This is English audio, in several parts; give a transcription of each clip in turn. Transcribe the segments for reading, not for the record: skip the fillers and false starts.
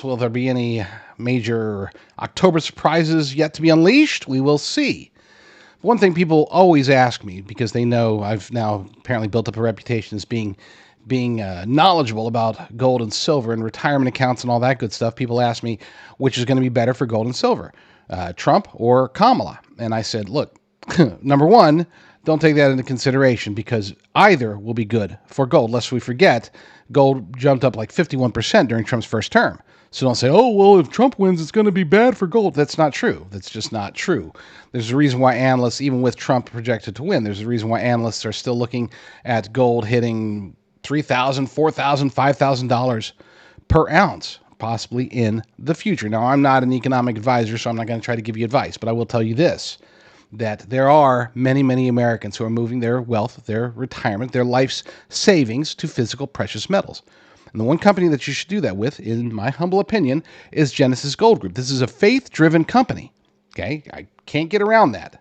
Will there be any major October surprises yet to be unleashed? We will see. One thing people always ask me, because they know I've now apparently built up a reputation as being knowledgeable about gold and silver and retirement accounts and all that good stuff. People ask me which is going to be better for gold and silver, Trump or Kamala. And I said, look, number one, don't take that into consideration because either will be good for gold. Lest we forget, gold jumped up like 51% during Trump's first term. So don't say, oh, well, if Trump wins, it's going to be bad for gold. That's not true. That's just not true. There's a reason why analysts, even with Trump projected to win, there's a reason why analysts are still looking at gold hitting $3,000, $4,000, $5,000 per ounce, possibly in the future. Now, I'm not an economic advisor, so I'm not going to try to give you advice, but I will tell you this, that there are many, many Americans who are moving their wealth, their retirement, their life's savings to physical precious metals. And the one company that you should do that with, in my humble opinion, is Genesis Gold Group. This is a faith-driven company. Okay, I can't get around that.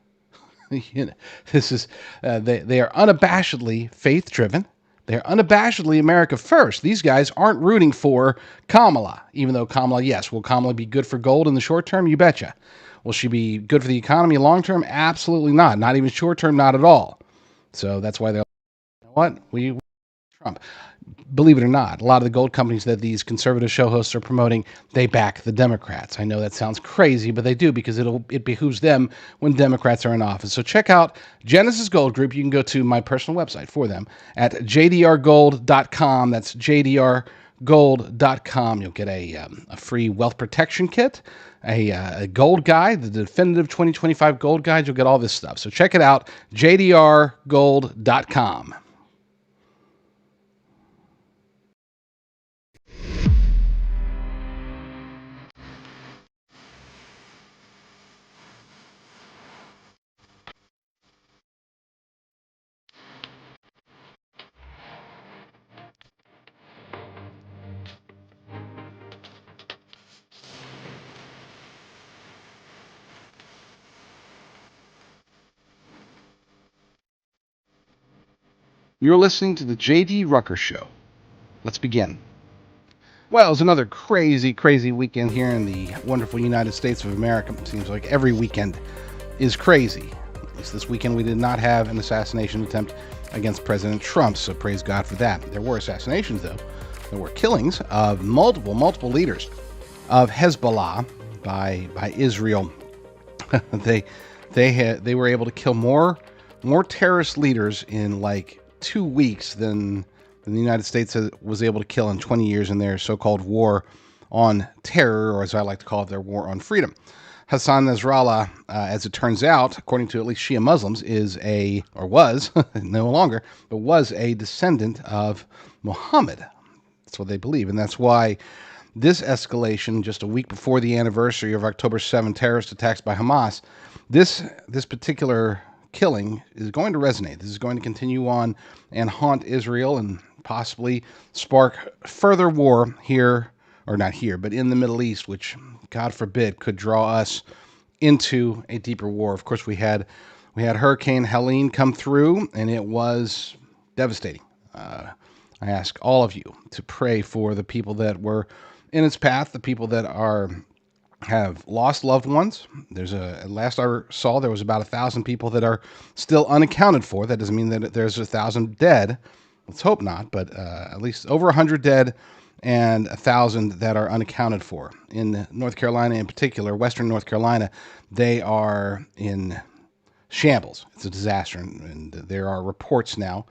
This is they are unabashedly faith-driven. They're unabashedly America first. These guys aren't rooting for Kamala, even though Kamala, yes, will Kamala be good for gold in the short term? You betcha. Will she be good for the economy long term? Absolutely not. Not even short term, not at all. So that's why they're like, you know what? We Trump. Believe it or not, a lot of the gold companies that these conservative show hosts are promoting, they back the Democrats. I know that sounds crazy, but they do because it behooves them when Democrats are in office. So check out Genesis Gold Group. You can go to my personal website for them at jdrgold.com. That's jdrgold.com. You'll get a free wealth protection kit, a gold guide, the definitive 2025 gold guide. You'll get all this stuff. So check it out, jdrgold.com. You're listening to the J.D. Rucker Show. Let's begin. Well, it was another crazy, crazy weekend here in the wonderful United States of America. It seems like every weekend is crazy. At least this weekend we did not have an assassination attempt against President Trump, so praise God for that. There were assassinations, though. There were killings of multiple leaders of Hezbollah by Israel. they were able to kill more terrorist leaders in like 2 weeks than the United States was able to kill in 20 years in their so-called war on terror, or as I like to call it, their war on freedom. Hassan Nasrallah, as it turns out, according to at least Shia Muslims, was, no longer, but was a descendant of Muhammad. That's what they believe, and that's why this escalation, just a week before the anniversary of October 7 terrorist attacks by Hamas, this particular killing is going to resonate. This is going to continue on and haunt Israel and possibly spark further war here, or not here, but in the Middle East, which, God forbid, could draw us into a deeper war. Of course, we had Hurricane Helene come through, and it was devastating. I ask all of you to pray for the people that were in its path, the people that have lost loved ones. Last I saw, there was about 1,000 people that are still unaccounted for. That doesn't mean that there's 1,000 dead. Let's hope not, but at least over 100 dead and 1,000 that are unaccounted for. In North Carolina in particular, Western North Carolina, they are in shambles. It's a disaster, and there are reports now.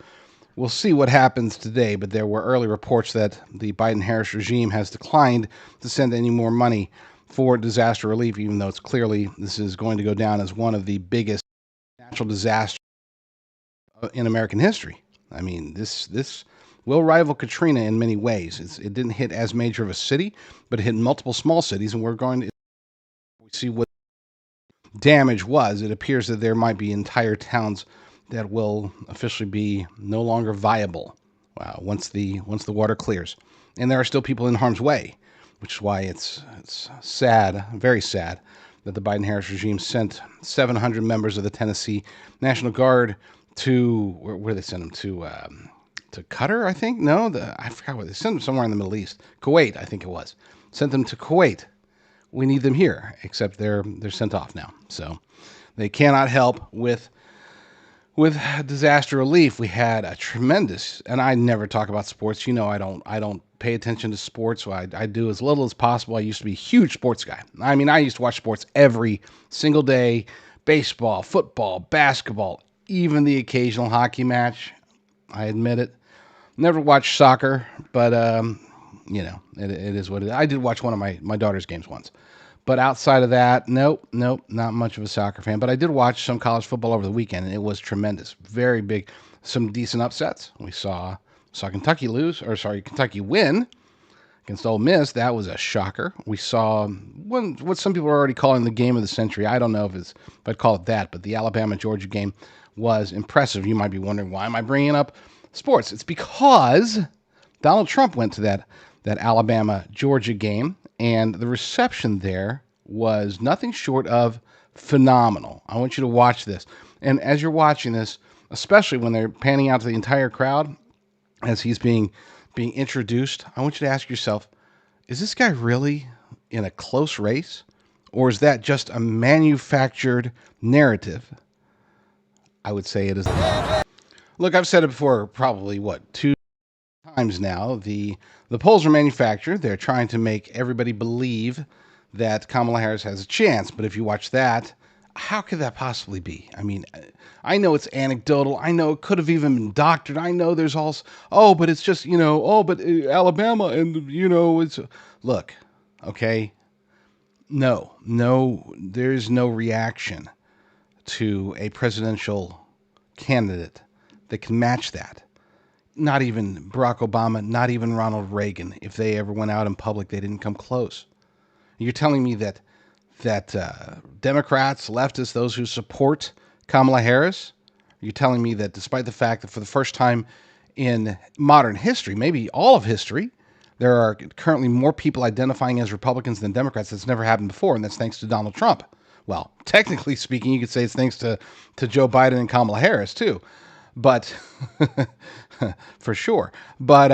We'll see what happens today, but there were early reports that the Biden-Harris regime has declined to send any more money for disaster relief, even though it's clearly this is going to go down as one of the biggest natural disasters in American history. I mean, this will rival Katrina in many ways. It didn't hit as major of a city, but it hit multiple small cities, and we're going to see what damage was. It appears that there might be entire towns that will officially be no longer viable once the water clears, and there are still people in harm's way, which is why it's sad, very sad, that the Biden-Harris regime sent 700 members of the Tennessee National Guard to where they sent them to Qatar, I think. No, I forgot where they sent them. Somewhere in the Middle East, Kuwait, I think it was. sent them to Kuwait. We need them here, except they're sent off now. So they cannot help with disaster relief. We had a tremendous, and I never talk about sports. I don't pay attention to sports. So I do as little as possible. I used to be a huge sports guy. I mean, I used to watch sports every single day: baseball, football, basketball, even the occasional hockey match. I admit it. Never watched soccer, but it is what it is. I did watch one of my daughter's games once. But outside of that, nope, not much of a soccer fan. But I did watch some college football over the weekend, and it was tremendous. Very big, some decent upsets. We saw Kentucky win against Ole Miss. That was a shocker. We saw what some people are already calling the game of the century. I don't know if I'd call it that, but the Alabama-Georgia game was impressive. You might be wondering, why am I bringing up sports? It's because Donald Trump went to that Alabama-Georgia game, and the reception there was nothing short of phenomenal. I want you to watch this. And as you're watching this, especially when they're panning out to the entire crowd as he's being introduced, I want you to ask yourself, is this guy really in a close race? Or is that just a manufactured narrative? I would say it is. Look, I've said it before, probably, two times now. The polls are manufactured. They're trying to make everybody believe that Kamala Harris has a chance. But if you watch that, how could that possibly be? I mean, I know it's anecdotal. I know it could have even been doctored. I know there's also, but it's just, but Alabama and, it's, look, okay, no, there's no reaction to a presidential candidate that can match that. Not even Barack Obama, not even Ronald Reagan. If they ever went out in public, they didn't come close. You're telling me that Democrats, leftists, those who support Kamala Harris, you're telling me that despite the fact that for the first time in modern history, maybe all of history, there are currently more people identifying as Republicans than Democrats. That's never happened before, and that's thanks to Donald Trump. Well, technically speaking, you could say it's thanks to Joe Biden and Kamala Harris too. But for sure. But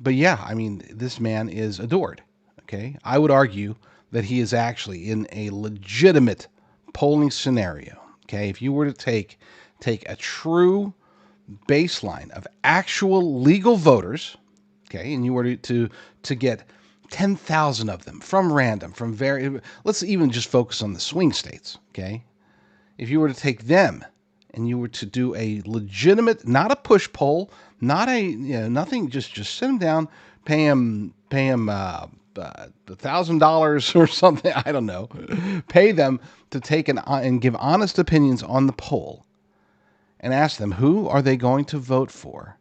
yeah, I mean, this man is adored. Okay, I would argue that he is actually in a legitimate polling scenario. Okay, if you were to take a true baseline of actual legal voters, okay, and you were to get 10,000 of them from random, let's even just focus on the swing states. Okay, if you were to take them and you were to do a legitimate, not a push poll, not nothing, just sit them down, pay them $1,000 or something, I don't know, pay them to take and give honest opinions on the poll, and ask them who are they going to vote for,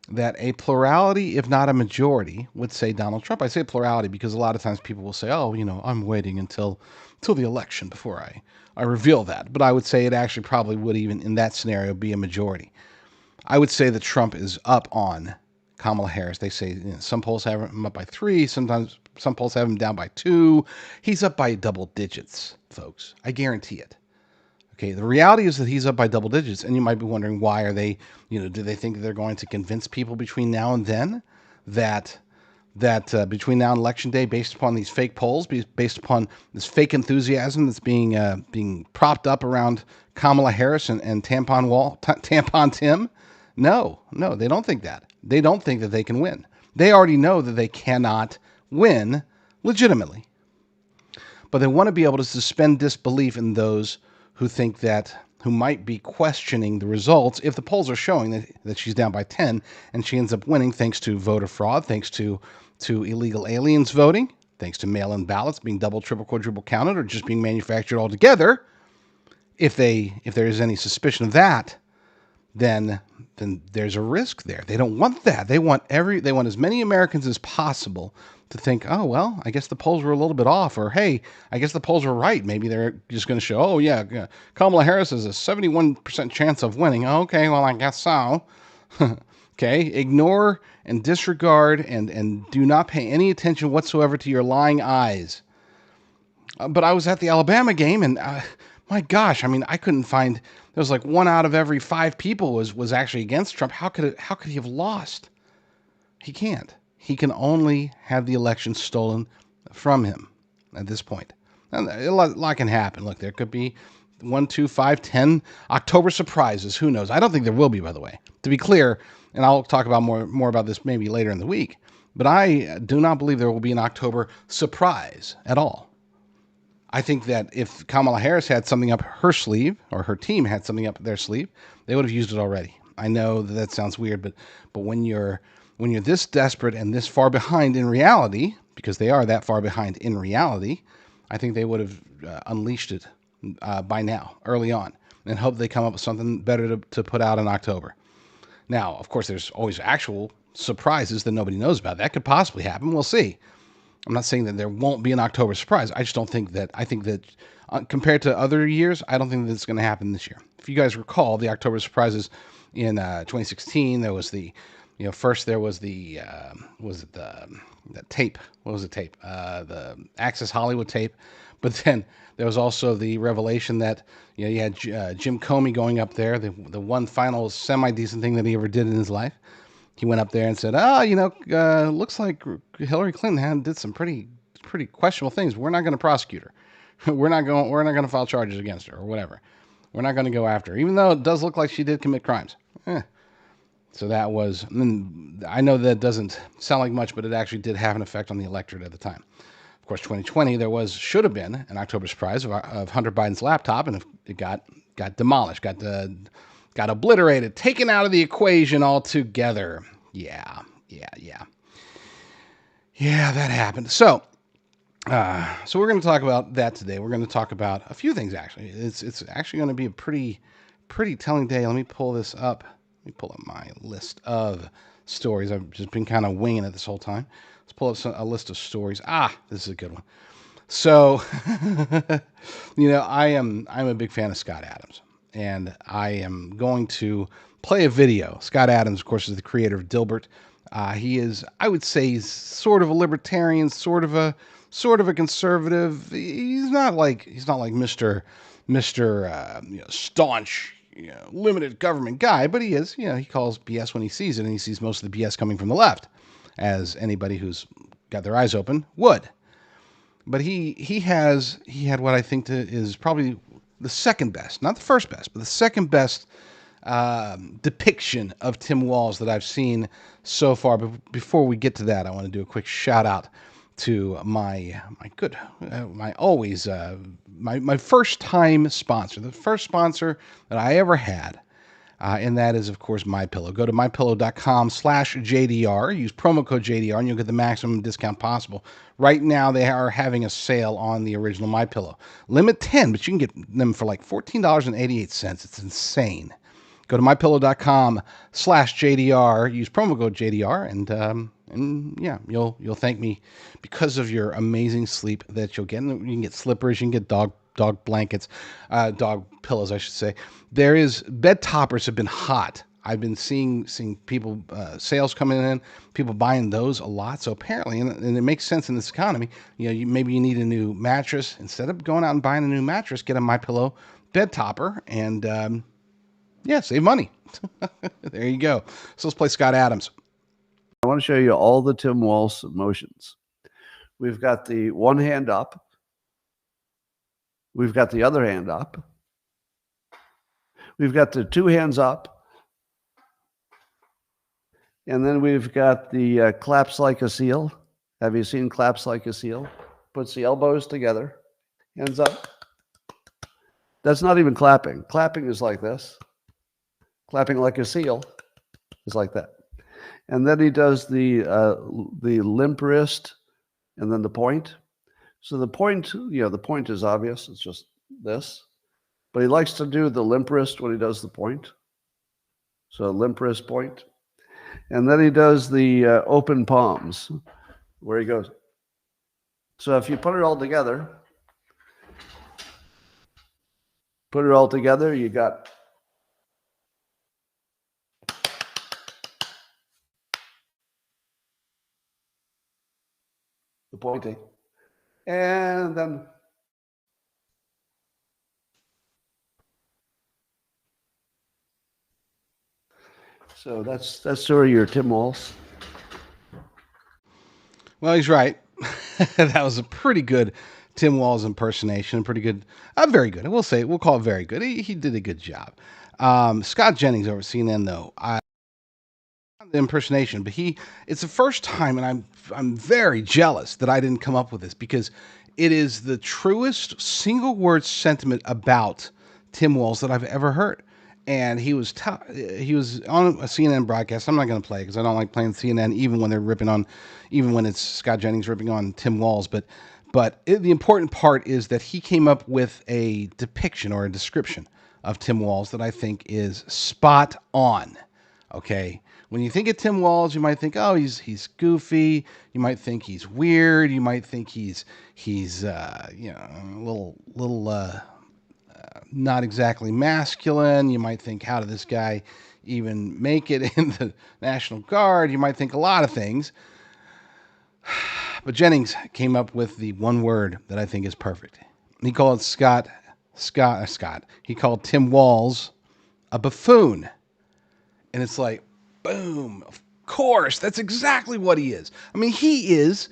that a plurality, if not a majority, would say Donald Trump. I say plurality because a lot of times people will say, I'm waiting until the election before I reveal that. But I would say it actually probably would, even in that scenario, be a majority. I would say that Trump is up on Kamala Harris. They say some polls have him up by 3, sometimes some polls have him down by 2. He's up by double digits, folks. I guarantee it. Okay, the reality is that he's up by double digits, and you might be wondering, why are they, do they think they're going to convince people between now and then that between now and Election Day, based upon these fake polls, based upon this fake enthusiasm that's being propped up around Kamala Harris and Tampon Tim? No, they don't think that. They don't think that they can win. They already know that they cannot win legitimately. But they want to be able to suspend disbelief in those who might be questioning the results if the polls are showing that she's down by 10 and she ends up winning thanks to voter fraud, thanks to illegal aliens voting, thanks to mail-in ballots being double, triple, quadruple counted, or just being manufactured altogether. If there is any suspicion of that, then there's a risk there. They don't want that. They want as many Americans as possible to think, oh, well, I guess the polls were a little bit off, or hey, I guess the polls were right. Maybe they're just going to show, oh yeah, Kamala Harris has a 71% chance of winning. Okay, well, I guess so. Okay, ignore and disregard and do not pay any attention whatsoever to your lying eyes. But I was at the Alabama game, and my gosh, I mean, I couldn't find. There was like 1 out of every 5 people was actually against Trump. How could he have lost? He can't. He can only have the election stolen from him at this point. And a lot can happen. Look, there could be 1, 2, 5, 10 October surprises. Who knows? I don't think there will be, by the way. To be clear, and I'll talk about more about this maybe later in the week, but I do not believe there will be an October surprise at all. I think that if Kamala Harris had something up her sleeve, or her team had something up their sleeve, they would have used it already. I know that sounds weird, but when you're this desperate and this far behind in reality, because they are that far behind in reality, I think they would have unleashed it by now, early on, and hope they come up with something better to put out in October. Now, of course, there's always actual surprises that nobody knows about. That could possibly happen. We'll see. I'm not saying that there won't be an October surprise. I just don't think that. I think that compared to other years, I don't think that it's going to happen this year. If you guys recall, the October surprises in 2016, there was first there was the tape. What was the tape? The Access Hollywood tape. But then there was also the revelation that you had Jim Comey going up there, the one final semi-decent thing that he ever did in his life. He went up there and said, looks like Hillary Clinton did some pretty questionable things. We're not going to prosecute her. We're not going to file charges against her or whatever. We're not going to go after her, even though it does look like she did commit crimes. So that was, I know that doesn't sound like much, but it actually did have an effect on the electorate at the time. Of course, 2020, should have been an October surprise of Hunter Biden's laptop, and it got demolished, got obliterated, taken out of the equation altogether. Yeah, that happened. So we're going to talk about that today. We're going to talk about a few things, actually. It's actually going to be a pretty telling day. Let me pull this up. Let me pull up my list of stories. I've just been kind of winging it this whole time. Let's pull up a list of stories. This is a good one. So, I'm a big fan of Scott Adams, and I am going to play a video. Scott Adams, of course, is the creator of Dilbert. He is, I would say, he's sort of a libertarian, sort of a conservative. He's not like Mr. Staunch, limited government guy, but he is, he calls BS when he sees it, and he sees most of the BS coming from the left, as anybody who's got their eyes open would. But he had what I think is probably the second best, not the first best, but the second best depiction of Tim Walz that I've seen so far. But before we get to that, I want to do a quick shout out to my first time sponsor, the first sponsor that I ever had. And that is, of course, MyPillow. Go to mypillow.com/JDR. Use promo code JDR, and you'll get the maximum discount possible. Right now, they are having a sale on the original MyPillow. Limit 10, but you can get them for like $14.88. It's insane. Go to mypillow.com/JDR. Use promo code JDR, and you'll thank me because of your amazing sleep that you'll get. And you can get slippers, you can get dog blankets, dog pillows, I should say. Bed toppers have been hot. I've been seeing people, sales coming in, people buying those a lot. So apparently, and it makes sense in this economy, maybe you need a new mattress. Instead of going out and buying a new mattress, get a MyPillow bed topper and, save money. There you go. So let's play Scott Adams. I want to show you all the Tim Walz motions. We've got the one hand up. We've got the other hand up. We've got the two hands up. And then we've got the claps like a seal. Have you seen claps like a seal? Puts the elbows together, hands up. That's not even clapping. Clapping is like this. Clapping like a seal is like that. And then he does the limp wrist and then the point. So the point, the point is obvious. It's just this. But he likes to do the limp wrist when he does the point. So limp wrist point. And then he does the open palms where he goes. So if you put it all together, you got the pointing. And then so that's sort of your Tim Walz. Well, he's right. That was a pretty good Tim Walz impersonation. Pretty good, very good. We'll call it very good. He did a good job. Scott Jennings over at CNN though, the impersonation, but it's the first time, and I'm very jealous that I didn't come up with this because it is the truest single word sentiment about Tim Walz that I've ever heard. And he was on a CNN broadcast. I'm not going to play because I don't like playing CNN, even when it's Scott Jennings ripping on Tim Walz. The important part is that he came up with a depiction or a description of Tim Walz that I think is spot on. Okay. When you think of Tim Walz, you might think, oh, he's goofy. You might think he's weird. You might think he's a little not exactly masculine. You might think, how did this guy even make it in the National Guard? You might think a lot of things. But Jennings came up with the one word that I think is perfect. He called Scott. He called Tim Walz a buffoon. And it's like, boom, of course, that's exactly what he is. I mean, he is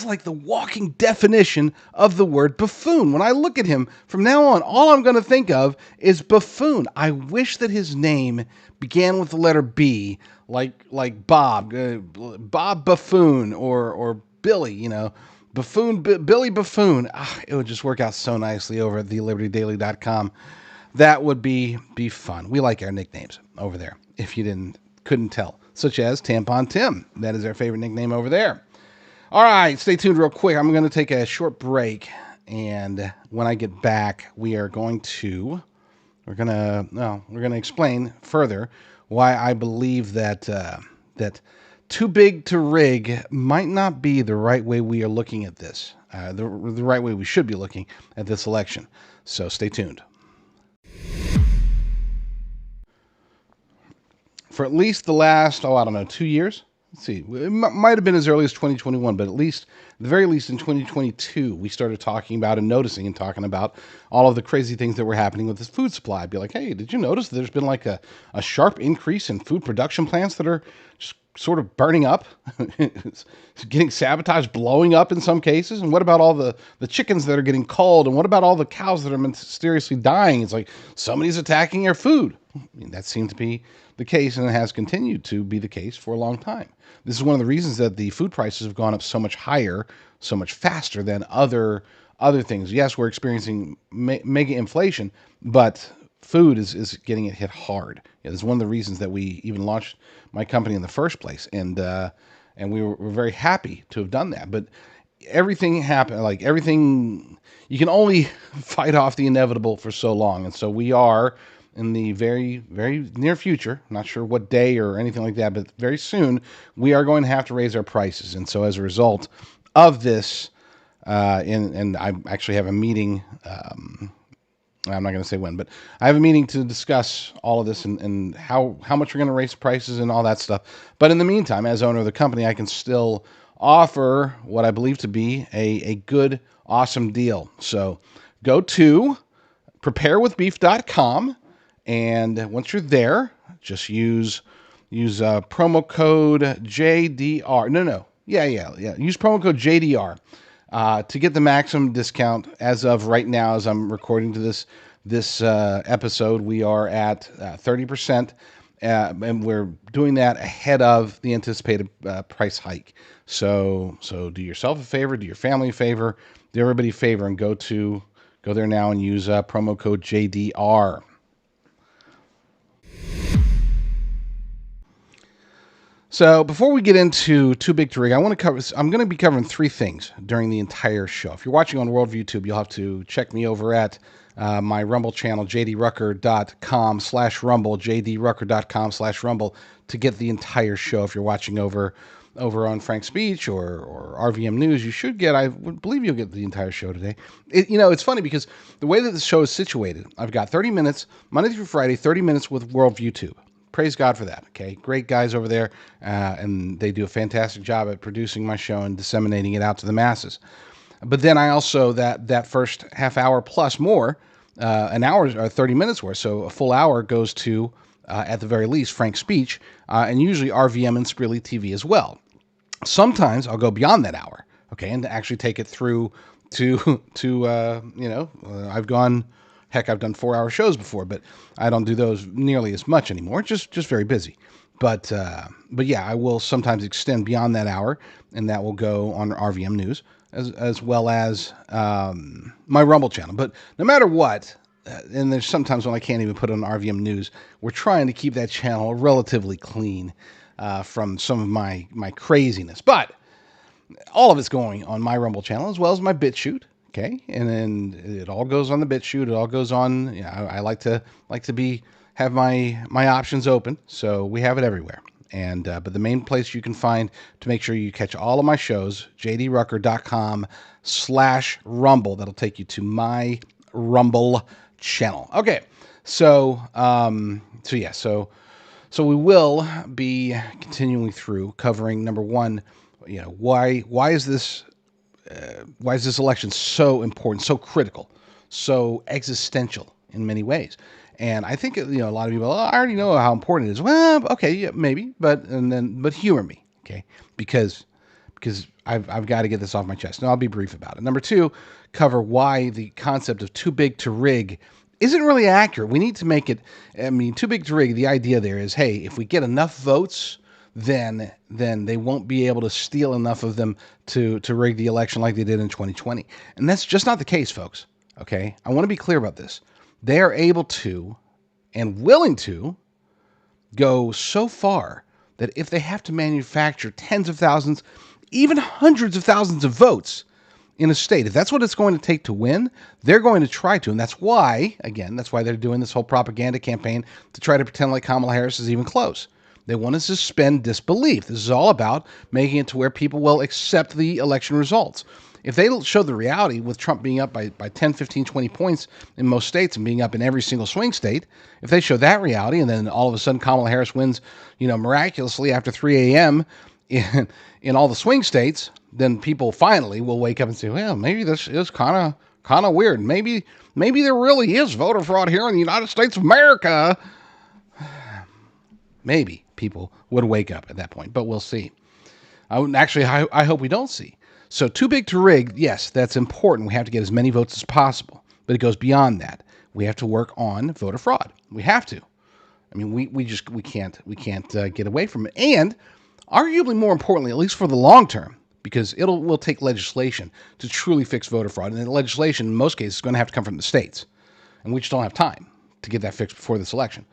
like the walking definition of the word buffoon. When I look at him from now on, all I'm going to think of is buffoon. I wish that his name began with the letter B, like Bob, Bob Buffoon, or Billy, Buffoon, Billy Buffoon. It would just work out so nicely over at thelibertydaily.com. That would be fun. We like our nicknames over there, if you couldn't tell, such as Tampon Tim. That is our favorite nickname over there. All right, stay tuned real quick. I'm going to take a short break, and when I get back, we're going to explain further why I believe that too big to rig might not be the right way we are looking at this, the right way we should be looking at this election. So stay tuned. For at least the last, 2 years. Let's see, it might have been as early as 2021, but at the very least in 2022, we started talking about and noticing and talking about all of the crazy things that were happening with this food supply. I'd be like, hey, did you notice there's been like a sharp increase in food production plants that are just sort of burning up, it's getting sabotaged, blowing up in some cases? And what about all the chickens that are getting culled? And what about all the cows that are mysteriously dying? It's like somebody's attacking our food. I mean, that seemed to be the case, and it has continued to be the case for a long time. This is one of the reasons that the food prices have gone up so much higher, so much faster than other things. Yes, we're experiencing mega inflation, but food is getting it hit hard. Yeah, this is one of the reasons that we even launched my company in the first place, and we're very happy to have done that. But everything happened, like everything, you can only fight off the inevitable for so long, and so we are in the very, very near future, not sure what day or anything like that, but very soon, we are going to have to raise our prices. And so as a result of this, and I actually have a meeting, I'm not going to say when, but I have a meeting to discuss all of this and how much we're going to raise prices and all that stuff. But in the meantime, as owner of the company, I can still offer what I believe to be a good, awesome deal. So go to preparewithbeef.com. And once you're there, just use promo code JDR. Use promo code JDR to get the maximum discount. As of right now, as I'm recording to this episode, we are at 30%, and we're doing that ahead of the anticipated price hike. So do yourself a favor, do your family a favor, do everybody a favor, and go there now and use promo code JDR. So before we get into Too Big to Rig, I'm going to be covering three things during the entire show. If you're watching on Worldview Tube, you'll have to check me over at my Rumble channel, jdrucker.com/rumble, jdrucker.com/rumble, to get the entire show. If you're watching over on Frank's Speech or RVM News, you should get, I would believe you'll get the entire show today. It's funny because the way that the show is situated, I've got 30 minutes, Monday through Friday, 30 minutes with Worldview Tube. Praise God for that. Okay, great guys over there, and they do a fantastic job at producing my show and disseminating it out to the masses. But then I also that first half hour plus more, an hour or 30 minutes worth, so a full hour goes to at the very least Frank's Speech, and usually RVM and Sprilly TV as well. Sometimes I'll go beyond that hour. Okay, and to actually take it through I've gone. Heck, I've done 4-hour shows before, but I don't do those nearly as much anymore. Just very busy. But yeah, I will sometimes extend beyond that hour, and that will go on RVM News as well as my Rumble channel. But no matter what, and there's sometimes when I can't even put it on RVM News, we're trying to keep that channel relatively clean from some of my craziness. But all of it's going on my Rumble channel as well as my BitChute. Okay, and then it all goes on the BitChute. It all goes on. I like to have my options open, so we have it everywhere. And but the main place you can find to make sure you catch all of my shows, jdrucker.com/rumble. That'll take you to my Rumble channel. Okay, so so we will be continuing through covering number one. Why is this election so important, so critical, so existential in many ways? And I think a lot of people, I already know how important it is. Well, okay, yeah, maybe, but humor me, okay? Because I've got to get this off my chest. And I'll be brief about it. Number two, cover why the concept of too big to rig isn't really accurate. We need to make it. I mean, too big to rig. The idea there is, hey, if we get enough votes, then they won't be able to steal enough of them to rig the election like they did in 2020. And that's just not the case, folks. Okay? I want to be clear about this. They are able to and willing to go so far that if they have to manufacture tens of thousands, even hundreds of thousands of votes in a state, if that's what it's going to take to win, they're going to try to. And that's why they're doing this whole propaganda campaign to try to pretend like Kamala Harris is even close. They want to suspend disbelief. This is all about making it to where people will accept the election results. If they show the reality with Trump being up by 10, 15, 20 points in most states and being up in every single swing state, if they show that reality and then all of a sudden Kamala Harris wins, miraculously after 3 a.m. in all the swing states, then people finally will wake up and say, well, maybe this is kind of weird. Maybe there really is voter fraud here in the United States of America. Maybe people would wake up at that point, but we'll see. I hope we don't see. So too big to rig, yes, that's important. We have to get as many votes as possible, but it goes beyond that. We have to work on voter fraud. We have to. I mean, we can't get away from it. And arguably more importantly, at least for the long term, because will take legislation to truly fix voter fraud, and the legislation in most cases is going to have to come from the states, and we just don't have time to get that fixed before this election.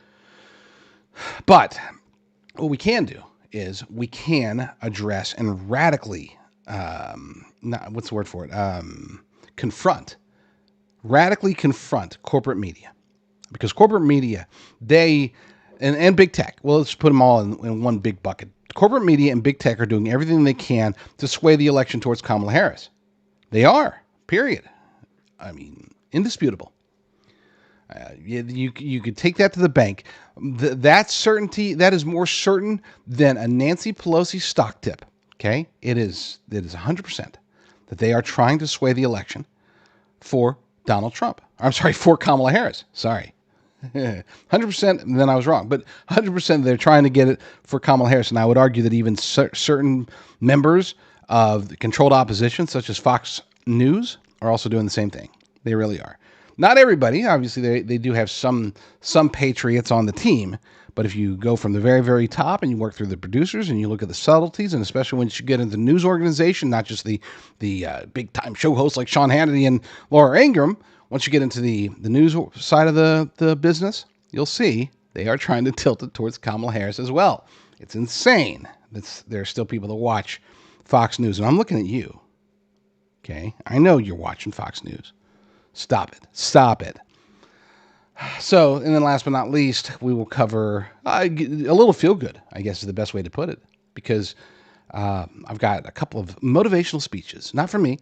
But what we can do is we can address and radically, radically confront corporate media. Because corporate media, and big tech, well, let's put them all in one big bucket. Corporate media and big tech are doing everything they can to sway the election towards Kamala Harris. They are, period. I mean, indisputable. You could take that to the bank. That certainty, that is more certain than a Nancy Pelosi stock tip. Okay, it is 100% that they are trying to sway the election for Donald Trump. I'm sorry, for Kamala Harris. Sorry, 100%. Then I was wrong, but 100% they're trying to get it for Kamala Harris. And I would argue that even certain members of the controlled opposition, such as Fox News, are also doing the same thing. They really are. Not everybody, obviously, they do have some patriots on the team, but if you go from the very, very top and you work through the producers and you look at the subtleties, and especially when you get into the news organization, not just the big-time show hosts like Sean Hannity and Laura Ingraham, once you get into the news side of the business, you'll see they are trying to tilt it towards Kamala Harris as well. It's insane that there are still people that watch Fox News, and I'm looking at you, okay? I know you're watching Fox News. Stop it. So, and then last but not least, we will cover a little feel good, I guess is the best way to put it, because I've got a couple of motivational speeches, not from me,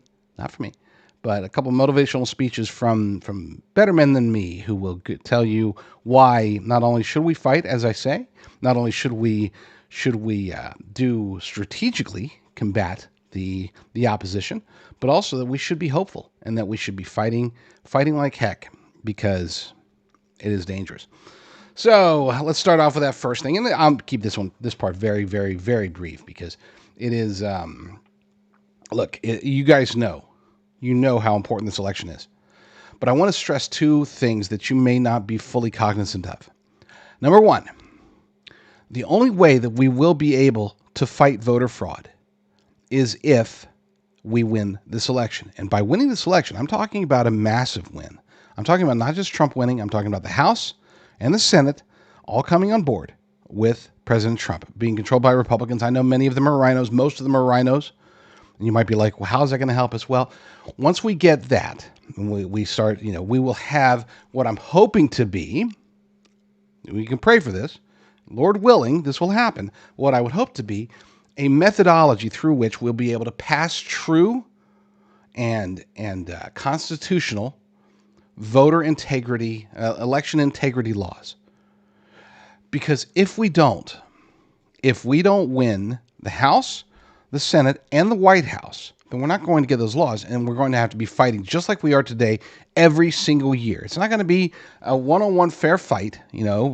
but a couple of motivational speeches from better men than me who will tell you why not only should we fight, as I say, not only should we do strategically combat the opposition, but also that we should be hopeful and that we should be fighting like heck, because it is dangerous. So let's start off with that first thing, and I'll keep this part very, very, very brief, because it is Look, you guys know, how important this election is. But I want to stress two things that you may not be fully cognizant of. Number one, the only way that we will be able to fight voter fraud is if we win this election. And by winning this election, I'm talking about a massive win. I'm talking about not just Trump winning, I'm talking about the House and the Senate all coming on board with President Trump being controlled by Republicans. I know many of them are rhinos, most of them are rhinos. And you might be like, well, how's that going to help us? Well, once we get that, we start, we will have what I'm hoping to be, we can pray for this, Lord willing, this will happen, what I would hope to be a methodology through which we'll be able to pass true and constitutional voter integrity, election integrity laws. Because if we don't win the House, the Senate, and the White House, then we're not going to get those laws, and we're going to have to be fighting just like we are today every single year. It's not going to be a one-on-one fair fight,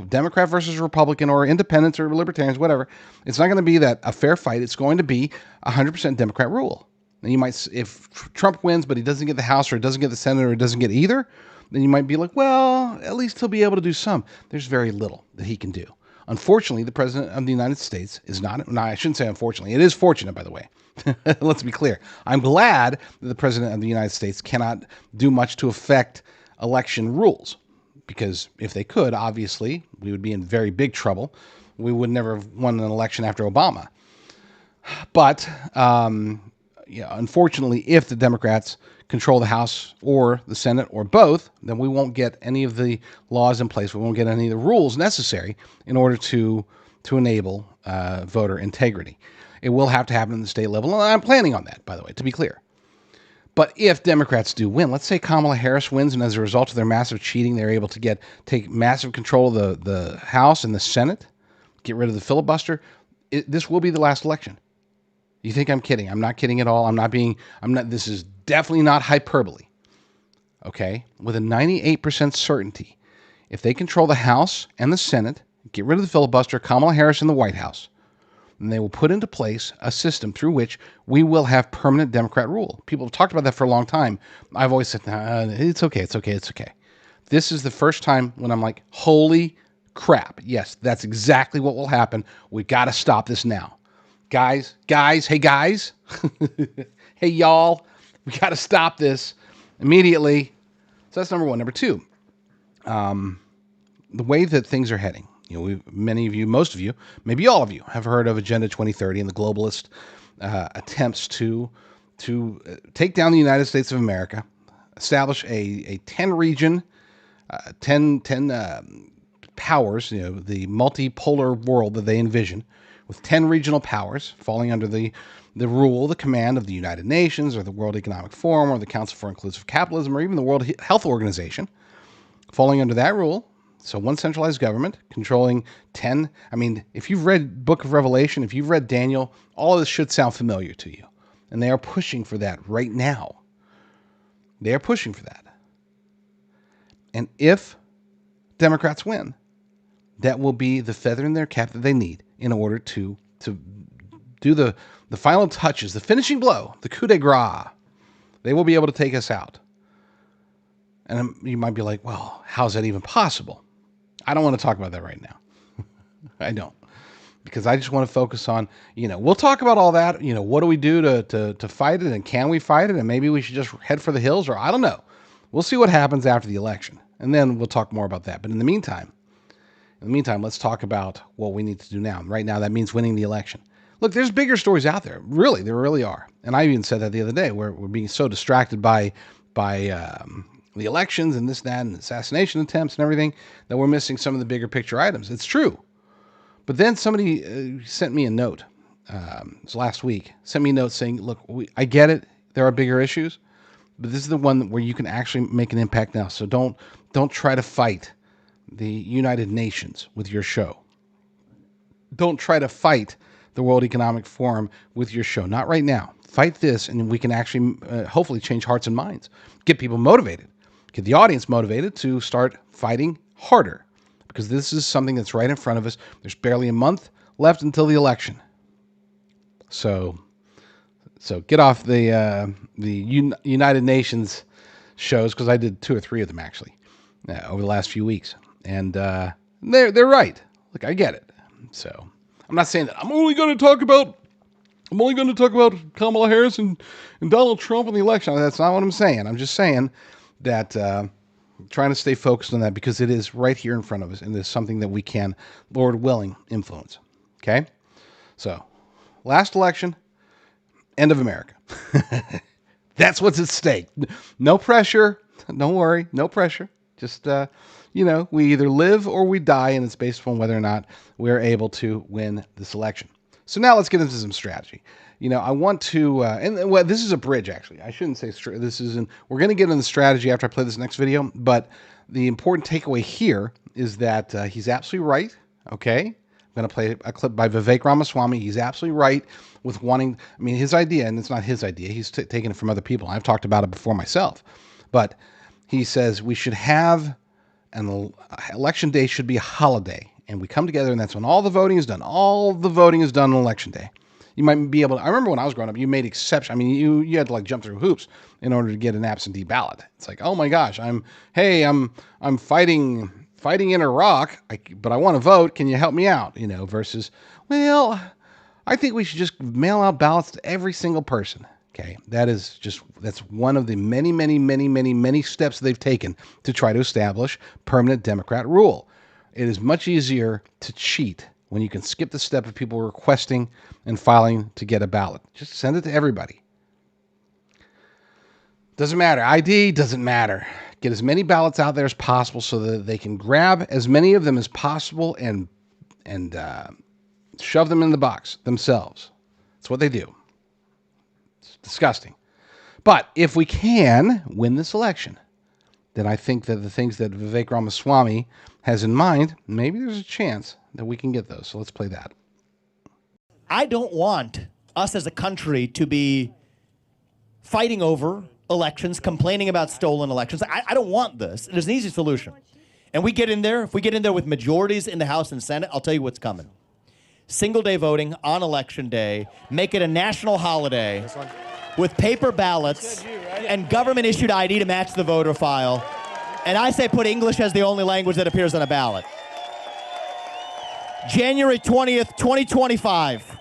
Democrat versus Republican or independents or libertarians, whatever. It's not going to be that a fair fight. It's going to be 100% Democrat rule. And you might, if Trump wins, but he doesn't get the House or he doesn't get the Senate or he doesn't get either, then you might be like, well, at least he'll be able to do some. There's very little that he can do. Unfortunately, the President of the United States is not, no, I shouldn't say unfortunately, it is fortunate, by the way. Let's be clear. I'm glad that the President of the United States cannot do much to affect election rules, because if they could, obviously, we would be in very big trouble. We would never have won an election after Obama. But, unfortunately, if the Democrats control the House or the Senate or both, then we won't get any of the laws in place. We won't get any of the rules necessary in order to enable voter integrity. It will have to happen at the state level, and I'm planning on that, by the way, to be clear. But if Democrats do win, let's say Kamala Harris wins, and as a result of their massive cheating, they're able to take massive control of the House and the Senate, get rid of the filibuster, this will be the last election. You think I'm kidding? I'm not kidding at all. This is definitely not hyperbole. Okay? With a 98% certainty, if they control the House and the Senate, get rid of the filibuster, Kamala Harris in the White House, and they will put into place a system through which we will have permanent Democrat rule. People have talked about that for a long time. I've always said, it's okay. This is the first time when I'm like, holy crap. Yes, that's exactly what will happen. We've got to stop this now. Guys, hey guys, hey y'all, we got to stop this immediately. So that's number one. Number two, the way that things are heading. Many of you, most of you, maybe all of you have heard of Agenda 2030 and the globalist attempts to take down the United States of America, establish a 10 region, 10 powers, the multipolar world that they envision, with 10 regional powers falling under the command of the United Nations or the World Economic Forum or the Council for Inclusive Capitalism or even the World Health Organization, falling under that rule. So one centralized government controlling 10. I mean, if you've read Book of Revelation, if you've read Daniel, all of this should sound familiar to you. And they are pushing for that right now. They are pushing for that. And if Democrats win, that will be the feather in their cap that they need in order to do the final touches, the finishing blow, the coup de grace. They will be able to take us out. And you might be like, well, how's that even possible? I don't want to talk about that right now. I don't. Because I just want to focus on, we'll talk about all that. What do we do to fight it, and can we fight it? And maybe we should just head for the hills, or I don't know. We'll see what happens after the election. And then we'll talk more about that. But in the meantime, let's talk about what we need to do now. Right now, that means winning the election. Look, there's bigger stories out there. Really, there really are. And I even said that the other day, where we're being so distracted by the elections and this, that, and assassination attempts and everything, that we're missing some of the bigger picture items. It's true. But then somebody sent me a note, it was last week, sent me a note saying, look, I get it. There are bigger issues, but this is the one where you can actually make an impact now. So don't try to fight the United Nations with your show. Don't try to fight the World Economic Forum with your show. Not right now. Fight this, and we can actually hopefully change hearts and minds. Get people motivated. Get the audience motivated to start fighting harder, because this is something that's right in front of us. There's barely a month left until the election. So So get off the United Nations shows, because I did 2 or 3 of them actually over the last few weeks, and they're right. Look, I get it. So I'm not saying that I'm only going to talk about Kamala Harris and Donald Trump in the election. That's not what I'm saying. I'm just saying that trying to stay focused on that, because it is right here in front of us, and it's something that we can, Lord willing, influence. Okay? So, last election, end of America. That's what's at stake. No pressure. Don't worry. No pressure. Just, we either live or we die, and it's based on whether or not we're able to win this election. So now let's get into some strategy. I want to, this is a bridge, actually. I shouldn't say this isn't. We're going to get into the strategy after I play this next video, but the important takeaway here is that he's absolutely right, okay? I'm going to play a clip by Vivek Ramaswamy. He's absolutely right with wanting, his idea, and it's not his idea. He's taken it from other people. I've talked about it before myself. But he says we should have an election day should be a holiday, and we come together, and that's when all the voting is done. All the voting is done on election day. You might be able to, I remember when I was growing up, you made exception. You had to like jump through hoops in order to get an absentee ballot. It's like, oh my gosh, I'm fighting in Iraq, but I want to vote. Can you help me out? Versus, well, I think we should just mail out ballots to every single person. Okay, that's one of the many steps they've taken to try to establish permanent Democrat rule. It is much easier to cheat when you can skip the step of people requesting and filing to get a ballot. Just send it to everybody. Doesn't matter. ID doesn't matter. Get as many ballots out there as possible so that they can grab as many of them as possible and shove them in the box themselves. That's what they do. It's disgusting. But if we can win this election, then I think that the things that Vivek Ramaswamy has in mind, maybe there's a chance that we can get those. So let's play that. I don't want us as a country to be fighting over elections, complaining about stolen elections. I don't want this. There's an easy solution. And we get in there, if we get in there with majorities in the House and Senate, I'll tell you what's coming. Single day voting on election day, make it a national holiday with paper ballots and government issued ID to match the voter file. And I say put English as the only language that appears on a ballot. January 20th, 2025.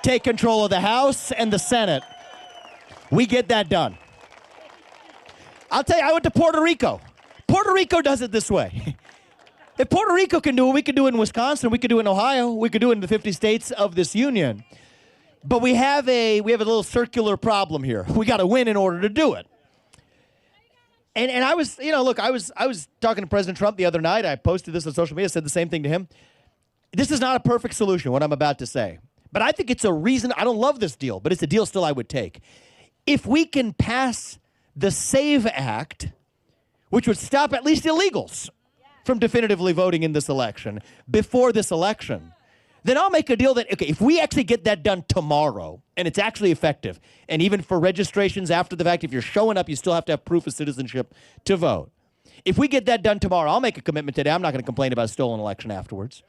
Take control of the House and the Senate. We get that done. I'll tell you, I went to Puerto Rico. Puerto Rico does it this way. If Puerto Rico can do it, we can do it in Wisconsin, we can do it in Ohio, we could do it in the 50 states of this union. But we have a little circular problem here. We got to win in order to do it. And I was, look, I was talking to President Trump the other night. I posted this on social media, said the same thing to him. This is not a perfect solution, what I'm about to say. But I think it's a reason. I don't love this deal, but it's a deal still I would take. If we can pass the SAVE Act, which would stop at least illegals from definitively voting in this election, before this election, then I'll make a deal that, okay, if we actually get that done tomorrow, and it's actually effective, and even for registrations after the fact, if you're showing up, you still have to have proof of citizenship to vote. If we get that done tomorrow, I'll make a commitment today. I'm not going to complain about a stolen election afterwards.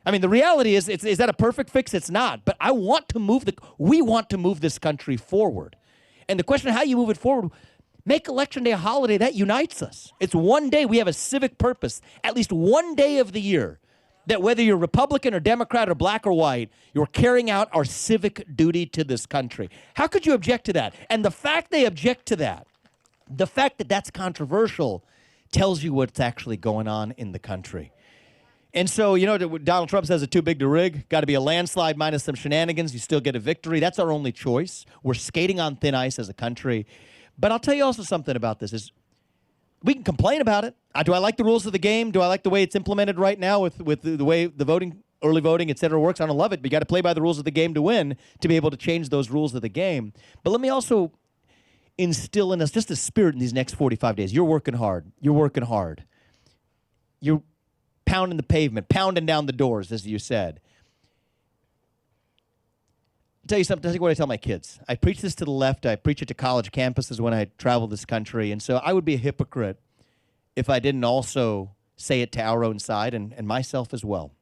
The reality is that a perfect fix? It's not. But we want to move this country forward. And the question of how you move it forward, make Election Day a holiday. That unites us. It's one day we have a civic purpose, at least one day of the year, that whether you're Republican or Democrat or black or white, you're carrying out our civic duty to this country. How could you object to that? And the fact they object to that, the fact that that's controversial, tells you what's actually going on in the country. And so, Donald Trump says it's too big to rig. Got to be a landslide minus some shenanigans. You still get a victory. That's our only choice. We're skating on thin ice as a country. But I'll tell you also something about this is we can complain about it. Do I like the rules of the game? Do I like the way it's implemented right now with the way the voting, early voting, et cetera, works? I don't love it, but you got to play by the rules of the game to win, to be able to change those rules of the game. But let me also instill in us just a spirit in these next 45 days. You're working hard. You're working hard. You're pounding the pavement, pounding down the doors, as you said. I'll tell you something, I think what I tell my kids. I preach this to the left. I preach it to college campuses when I travel this country. And so I would be a hypocrite if I didn't also say it to our own side and myself as well.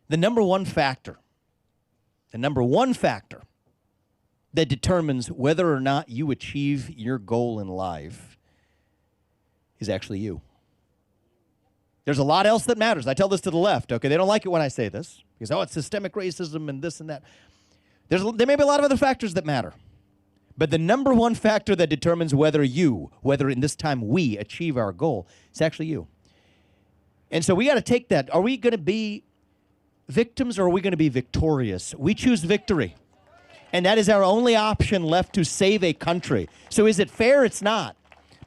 The number one factor that determines whether or not you achieve your goal in life is actually you. There's a lot else that matters. I tell this to the left, okay? They don't like it when I say this because, oh, it's systemic racism and this and that. There may be a lot of other factors that matter. But the number one factor that determines whether in this time we achieve our goal, is actually you. And so we got to take that. Are we going to be victims or are we going to be victorious? We choose victory. And that is our only option left to save a country. So is it fair? It's not.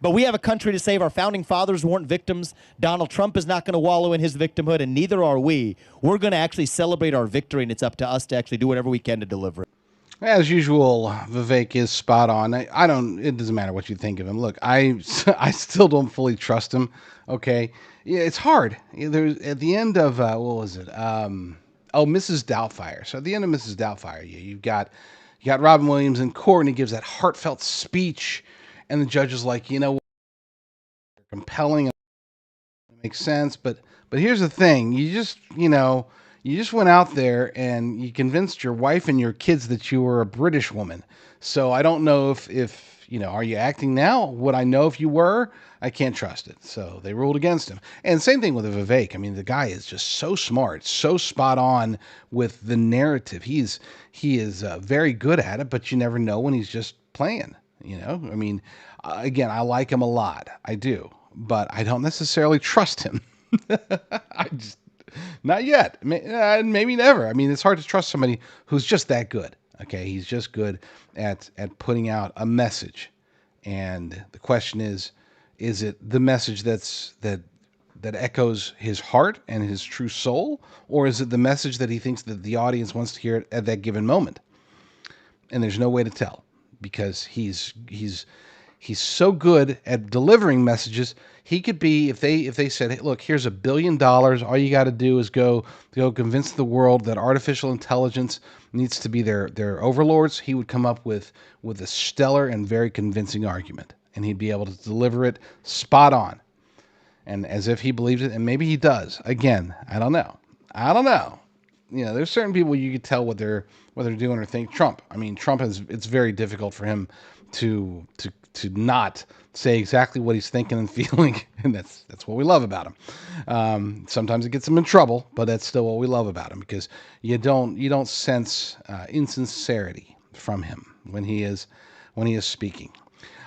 But we have a country to save. Our founding fathers weren't victims. Donald Trump is not going to wallow in his victimhood, and neither are we. We're going to actually celebrate our victory, and it's up to us to actually do whatever we can to deliver it. As usual, Vivek is spot on. It doesn't matter what you think of him. Look, I still don't fully trust him. Okay. Yeah, it's hard. There's at the end of, what was it? Mrs. Doubtfire. So at the end of Mrs. Doubtfire, you got Robin Williams in court and he gives that heartfelt speech and the judge is like, compelling. It makes sense. But here's the thing. You just went out there and you convinced your wife and your kids that you were a British woman. So I don't know if are you acting now? Would I know if you were? I can't trust it. So they ruled against him. And same thing with Vivek. I mean, the guy is just so smart, so spot on with the narrative. He is very good at it, but you never know when he's just playing. I mean, again, I like him a lot. I do, but I don't necessarily trust him. Not yet. Maybe never. I mean, it's hard to trust somebody who's just that good. Okay, he's just good at putting out a message, and the question is it the message that echoes his heart and his true soul, or is it the message that he thinks that the audience wants to hear at that given moment? And there's no way to tell because he's so good at delivering messages. He could be, if they said, hey, look, here's $1 billion. All you got to do is go convince the world that artificial intelligence needs to be their overlords. He would come up with a stellar and very convincing argument, and he'd be able to deliver it spot on, and as if he believes it. And maybe he does. Again, I don't know. There's certain people you could tell what they're doing or think. Trump. I mean, it's very difficult for him to not say exactly what he's thinking and feeling, and that's what we love about him. Sometimes it gets him in trouble, but that's still what we love about him because you don't sense insincerity from him when he is speaking.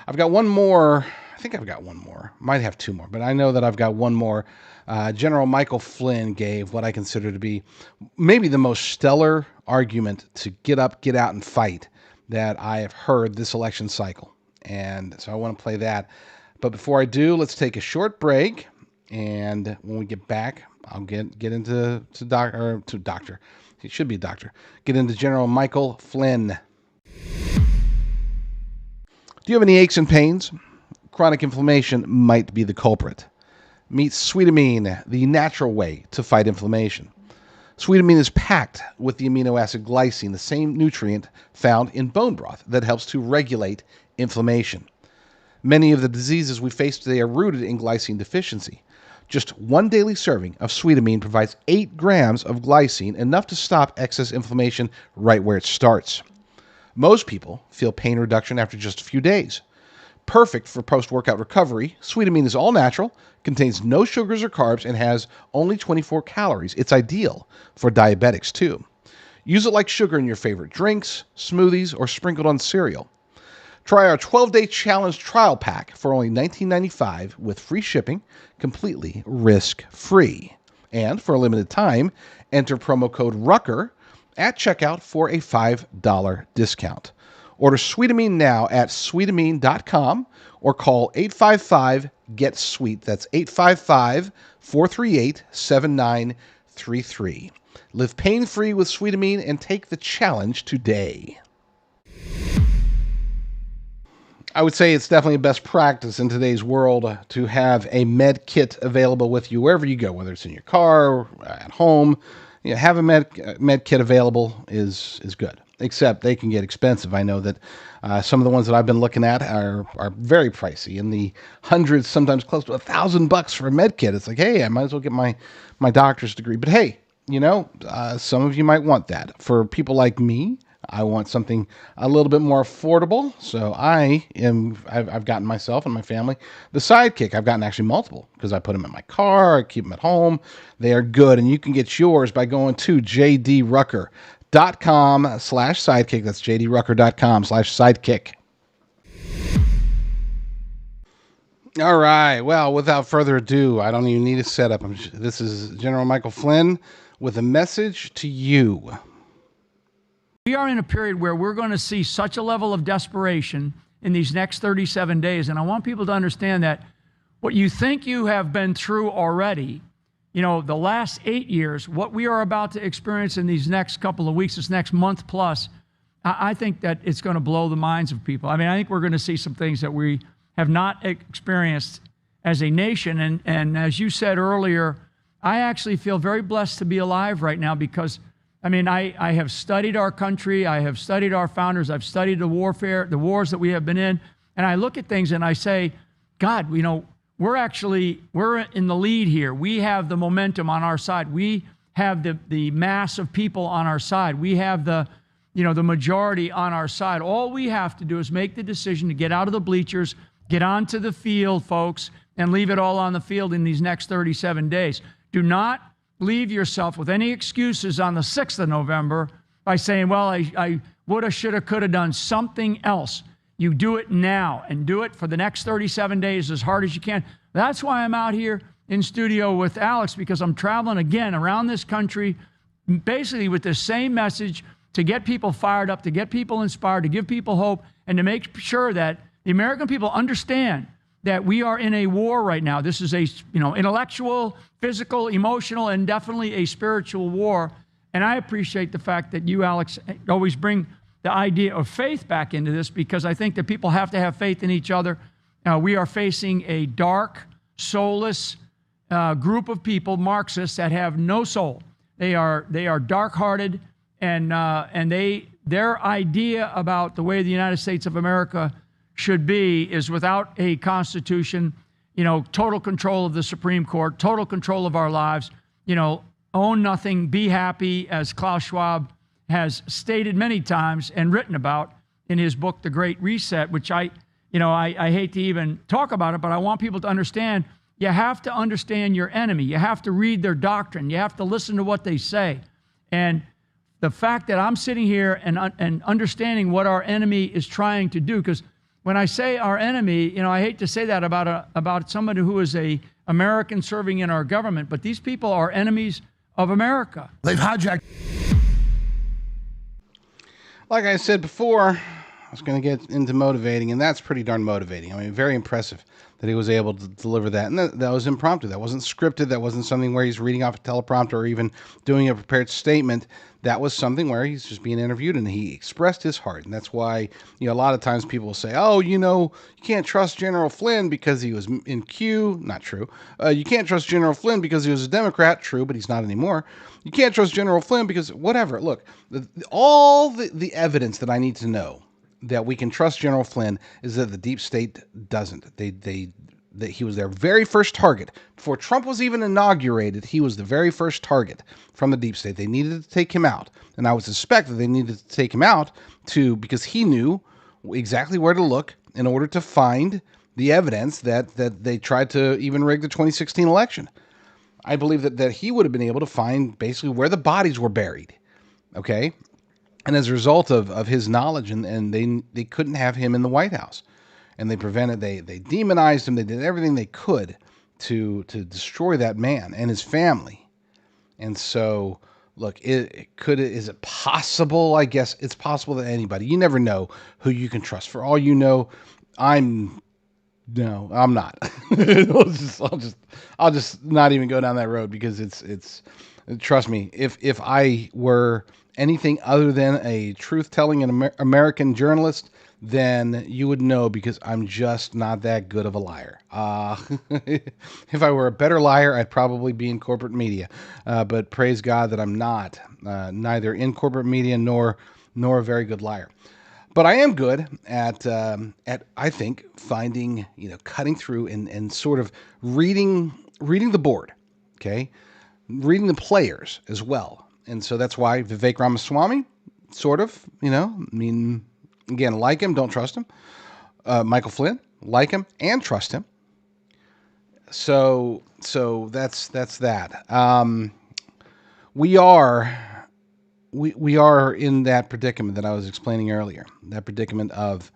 I've got one more. I think I've got one more. Might have two more, but I know that I've got one more. General Michael Flynn gave what I consider to be maybe the most stellar argument to get up, get out, and fight that I have heard this election cycle. And so I want to play that. But before I do, let's take a short break. And when we get back, I'll get into doctor. He should be a doctor. Get into General Michael Flynn. Do you have any aches and pains? Chronic inflammation might be the culprit. Meet Sweetamine, the natural way to fight inflammation. Sweetamine is packed with the amino acid glycine, the same nutrient found in bone broth that helps to regulate inflammation. Many of the diseases we face today are rooted in glycine deficiency. Just one daily serving of Sweetamine provides 8 grams of glycine, enough to stop excess inflammation right where it starts. Most people feel pain reduction after just a few days. Perfect for post-workout recovery, Sweetamine is all natural, contains no sugars or carbs, and has only 24 calories. It's ideal for diabetics too. Use it like sugar in your favorite drinks, smoothies, or sprinkled on cereal. Try our 12-day challenge trial pack for only $19.95 with free shipping, completely risk-free. And for a limited time, enter promo code RUCKER at checkout for a $5 discount. Order Sweetamine now at sweetamine.com or call 855-GET-SWEET. That's 855-438-7933. Live pain-free with Sweetamine and take the challenge today. I would say it's definitely best practice in today's world to have a med kit available with you wherever you go, whether it's in your car or at home. Have a med kit available is good. Except they can get expensive. I know that some of the ones that I've been looking at are very pricey, in the hundreds, sometimes close to $1,000 for a med kit. It's like, hey, I might as well get my doctor's degree. But hey, some of you might want that. For people like me, I want something a little bit more affordable. So I've gotten myself and my family the Sidekick. I've gotten actually multiple because I put them in my car. I keep them at home. They are good. And you can get yours by going to jdrucker.com/sidekick. That's jdrucker.com/sidekick. All right. Well, without further ado, I don't even need a setup. This is General Michael Flynn with a message to you. We are in a period where we're going to see such a level of desperation in these next 37 days. And I want people to understand that what you think you have been through already, the last 8 years, what we are about to experience in these next couple of weeks, this next month plus, I think that it's going to blow the minds of people. I mean, I think we're going to see some things that we have not experienced as a nation. And as you said earlier, I actually feel very blessed to be alive right now because I have studied our country. I have studied our founders. I've studied the wars that we have been in. And I look at things and I say, God, we're in the lead here. We have the momentum on our side. We have the mass of people on our side. We have the majority on our side. All we have to do is make the decision to get out of the bleachers, get onto the field, folks, and leave it all on the field in these next 37 days. Do not leave yourself with any excuses on the 6th of November by saying, well, I woulda, shoulda, coulda done something else. You do it now and do it for the next 37 days as hard as you can. That's why I'm out here in studio with Alex, because I'm traveling again around this country, basically with the same message to get people fired up, to get people inspired, to give people hope, and to make sure that the American people understand that we are in a war right now. This is a intellectual, physical, emotional, and definitely a spiritual war. And I appreciate the fact that you, Alex, always bring the idea of faith back into this, because I think that people have to have faith in each other. We are facing a dark, soulless group of people, Marxists, that have no soul. They are dark-hearted, and their idea about the way the United States of America should be is without a constitution, total control of the Supreme Court, total control of our lives, own nothing, be happy, as Klaus Schwab has stated many times and written about in his book, The Great Reset, which I hate to even talk about it, but I want people to understand, you have to understand your enemy. You have to read their doctrine. You have to listen to what they say. And the fact that I'm sitting here and understanding what our enemy is trying to do, because when I say our enemy, I hate to say that about somebody who is a American serving in our government, but these people are enemies of America. They've hijacked. Like I said before, I was going to get into motivating, and that's pretty darn motivating. I mean, very impressive that he was able to deliver that. And that was impromptu. That wasn't scripted. That wasn't something where he's reading off a teleprompter or even doing a prepared statement. That was something where he's just being interviewed and he expressed his heart. And that's why, a lot of times people will say, oh, you can't trust General Flynn because he was in Q. Not true. You can't trust General Flynn because he was a Democrat. True, but he's not anymore. You can't trust General Flynn because whatever. Look, all the evidence that I need to know that we can trust General Flynn is that the deep state doesn't. That he was their very first target. Before Trump was even inaugurated, he was the very first target from the deep state. They needed to take him out. And I would suspect that they needed to take him out because he knew exactly where to look in order to find the evidence that they tried to even rig the 2016 election. I believe that he would have been able to find basically where the bodies were buried. Okay? And as a result of his knowledge, and they couldn't have him in the White House. And they demonized him. They did everything they could to destroy that man and his family. And so, look, is it possible? I guess it's possible that anybody, you never know who you can trust. For all you know, I'm not. I'll just not even go down that road, because it's trust me, if I were anything other than a truth-telling American journalist, then you would know, because I'm just not that good of a liar. If I were a better liar, I'd probably be in corporate media. But praise God that I'm not, neither in corporate media nor a very good liar. But I am good at I think finding, cutting through and sort of reading the board, okay, reading the players as well. And so that's why Vivek Ramaswamy sort of, I mean, again, like him, don't trust him. Michael Flynn, like him and trust him. So that's that. We are in that predicament that I was explaining earlier. That predicament of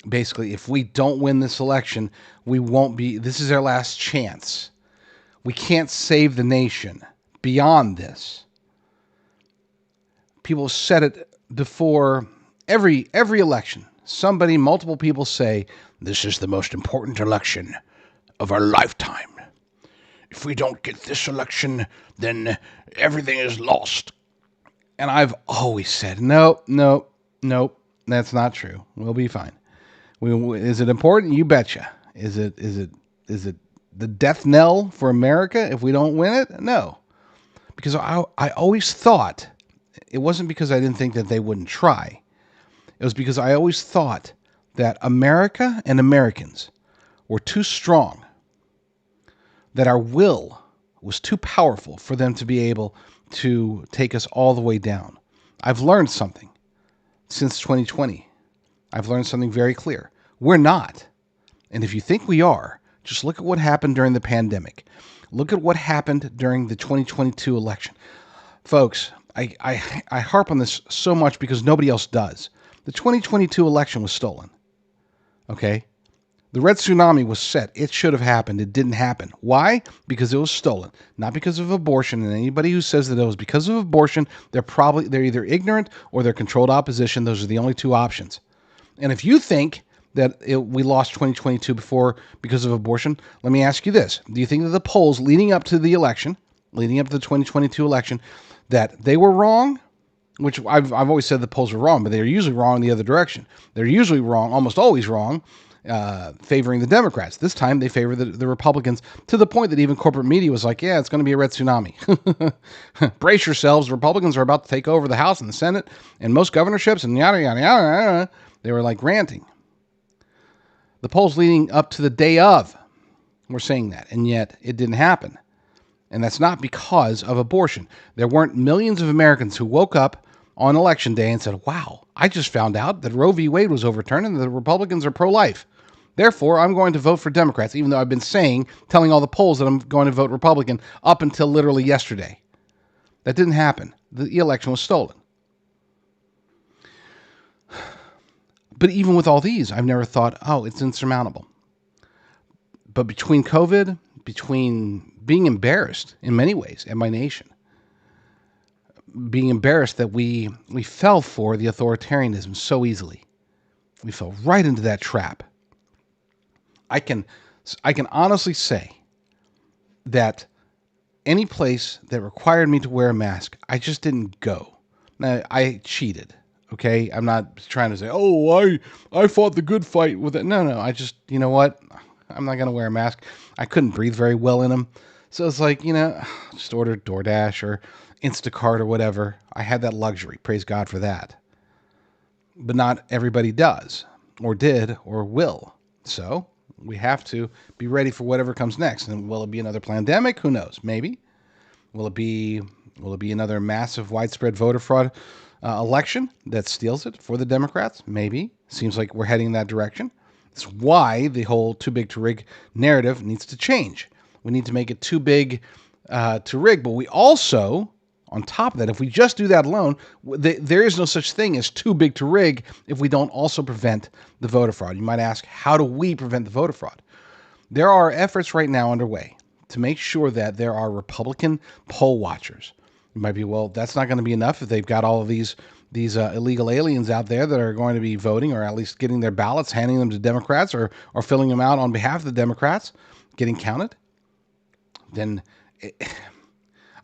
basically, if we don't win this election, we won't be. This is our last chance. We can't save the nation beyond this. People have said it before every election. Multiple people say, this is the most important election of our lifetime. If we don't get this election, then everything is lost. And I've always said, nope, that's not true. We'll be fine. Is it important? You betcha. Is it the death knell for America if we don't win it? No. Because I always thought, it wasn't because I didn't think that they wouldn't try. It was because I always thought that America and Americans were too strong, that our will was too powerful for them to be able to take us all the way down. I've learned something since 2020. I've learned something very clear. We're not. And if you think we are, just look at what happened during the pandemic. Look at what happened during the 2022 election. Folks, I harp on this so much because nobody else does. The 2022 election was stolen. Okay? The red tsunami was set. It should have happened. It didn't happen. Why? Because it was stolen. Not because of abortion. And anybody who says that it was because of abortion, they're either ignorant or they're controlled opposition. Those are the only two options. And if you think that we lost 2022 because of abortion, let me ask you this. Do you think that the polls leading up to the 2022 election, that they were wrong? Which I've always said the polls were wrong, but they're usually wrong the other direction. They're usually wrong, almost always wrong, favoring the Democrats. This time they favor the Republicans, to the point that even corporate media was like, yeah, it's going to be a red tsunami. Brace yourselves. Republicans are about to take over the House and the Senate and most governorships and yada, yada, yada. They were like ranting. The polls leading up to the day of were saying that, and yet it didn't happen. And that's not because of abortion. There weren't millions of Americans who woke up on election day and said, wow, I just found out that Roe v. Wade was overturned and the Republicans are pro-life. Therefore, I'm going to vote for Democrats, even though I've been telling all the polls that I'm going to vote Republican up until literally yesterday. That didn't happen. The election was stolen. But even with all these, I've never thought, oh, it's insurmountable. But between COVID, between being embarrassed in many ways at my nation, being embarrassed that we fell for the authoritarianism so easily. We fell right into that trap. I can honestly say that any place that required me to wear a mask, I just didn't go. Now, I cheated, okay? I'm not trying to say, oh, I fought the good fight with it. No, I just, you know what? I'm not going to wear a mask. I couldn't breathe very well in them. So it's like, just order DoorDash or Instacart or whatever. I had that luxury. Praise God for that. But not everybody does, or did, or will. So we have to be ready for whatever comes next. And will it be another pandemic? Who knows? Maybe. Will it be another massive, widespread voter fraud election that steals it for the Democrats? Maybe. Seems like we're heading in that direction. That's why the whole too big to rig narrative needs to change. We need to make it too big to rig. But we also, on top of that, if we just do that alone, there is no such thing as too big to rig if we don't also prevent the voter fraud. You might ask, how do we prevent the voter fraud? There are efforts right now underway to make sure that there are Republican poll watchers. You might be, well, that's not going to be enough if they've got all of these illegal aliens out there that are going to be voting, or at least getting their ballots, handing them to Democrats, or filling them out on behalf of the Democrats, getting counted. Then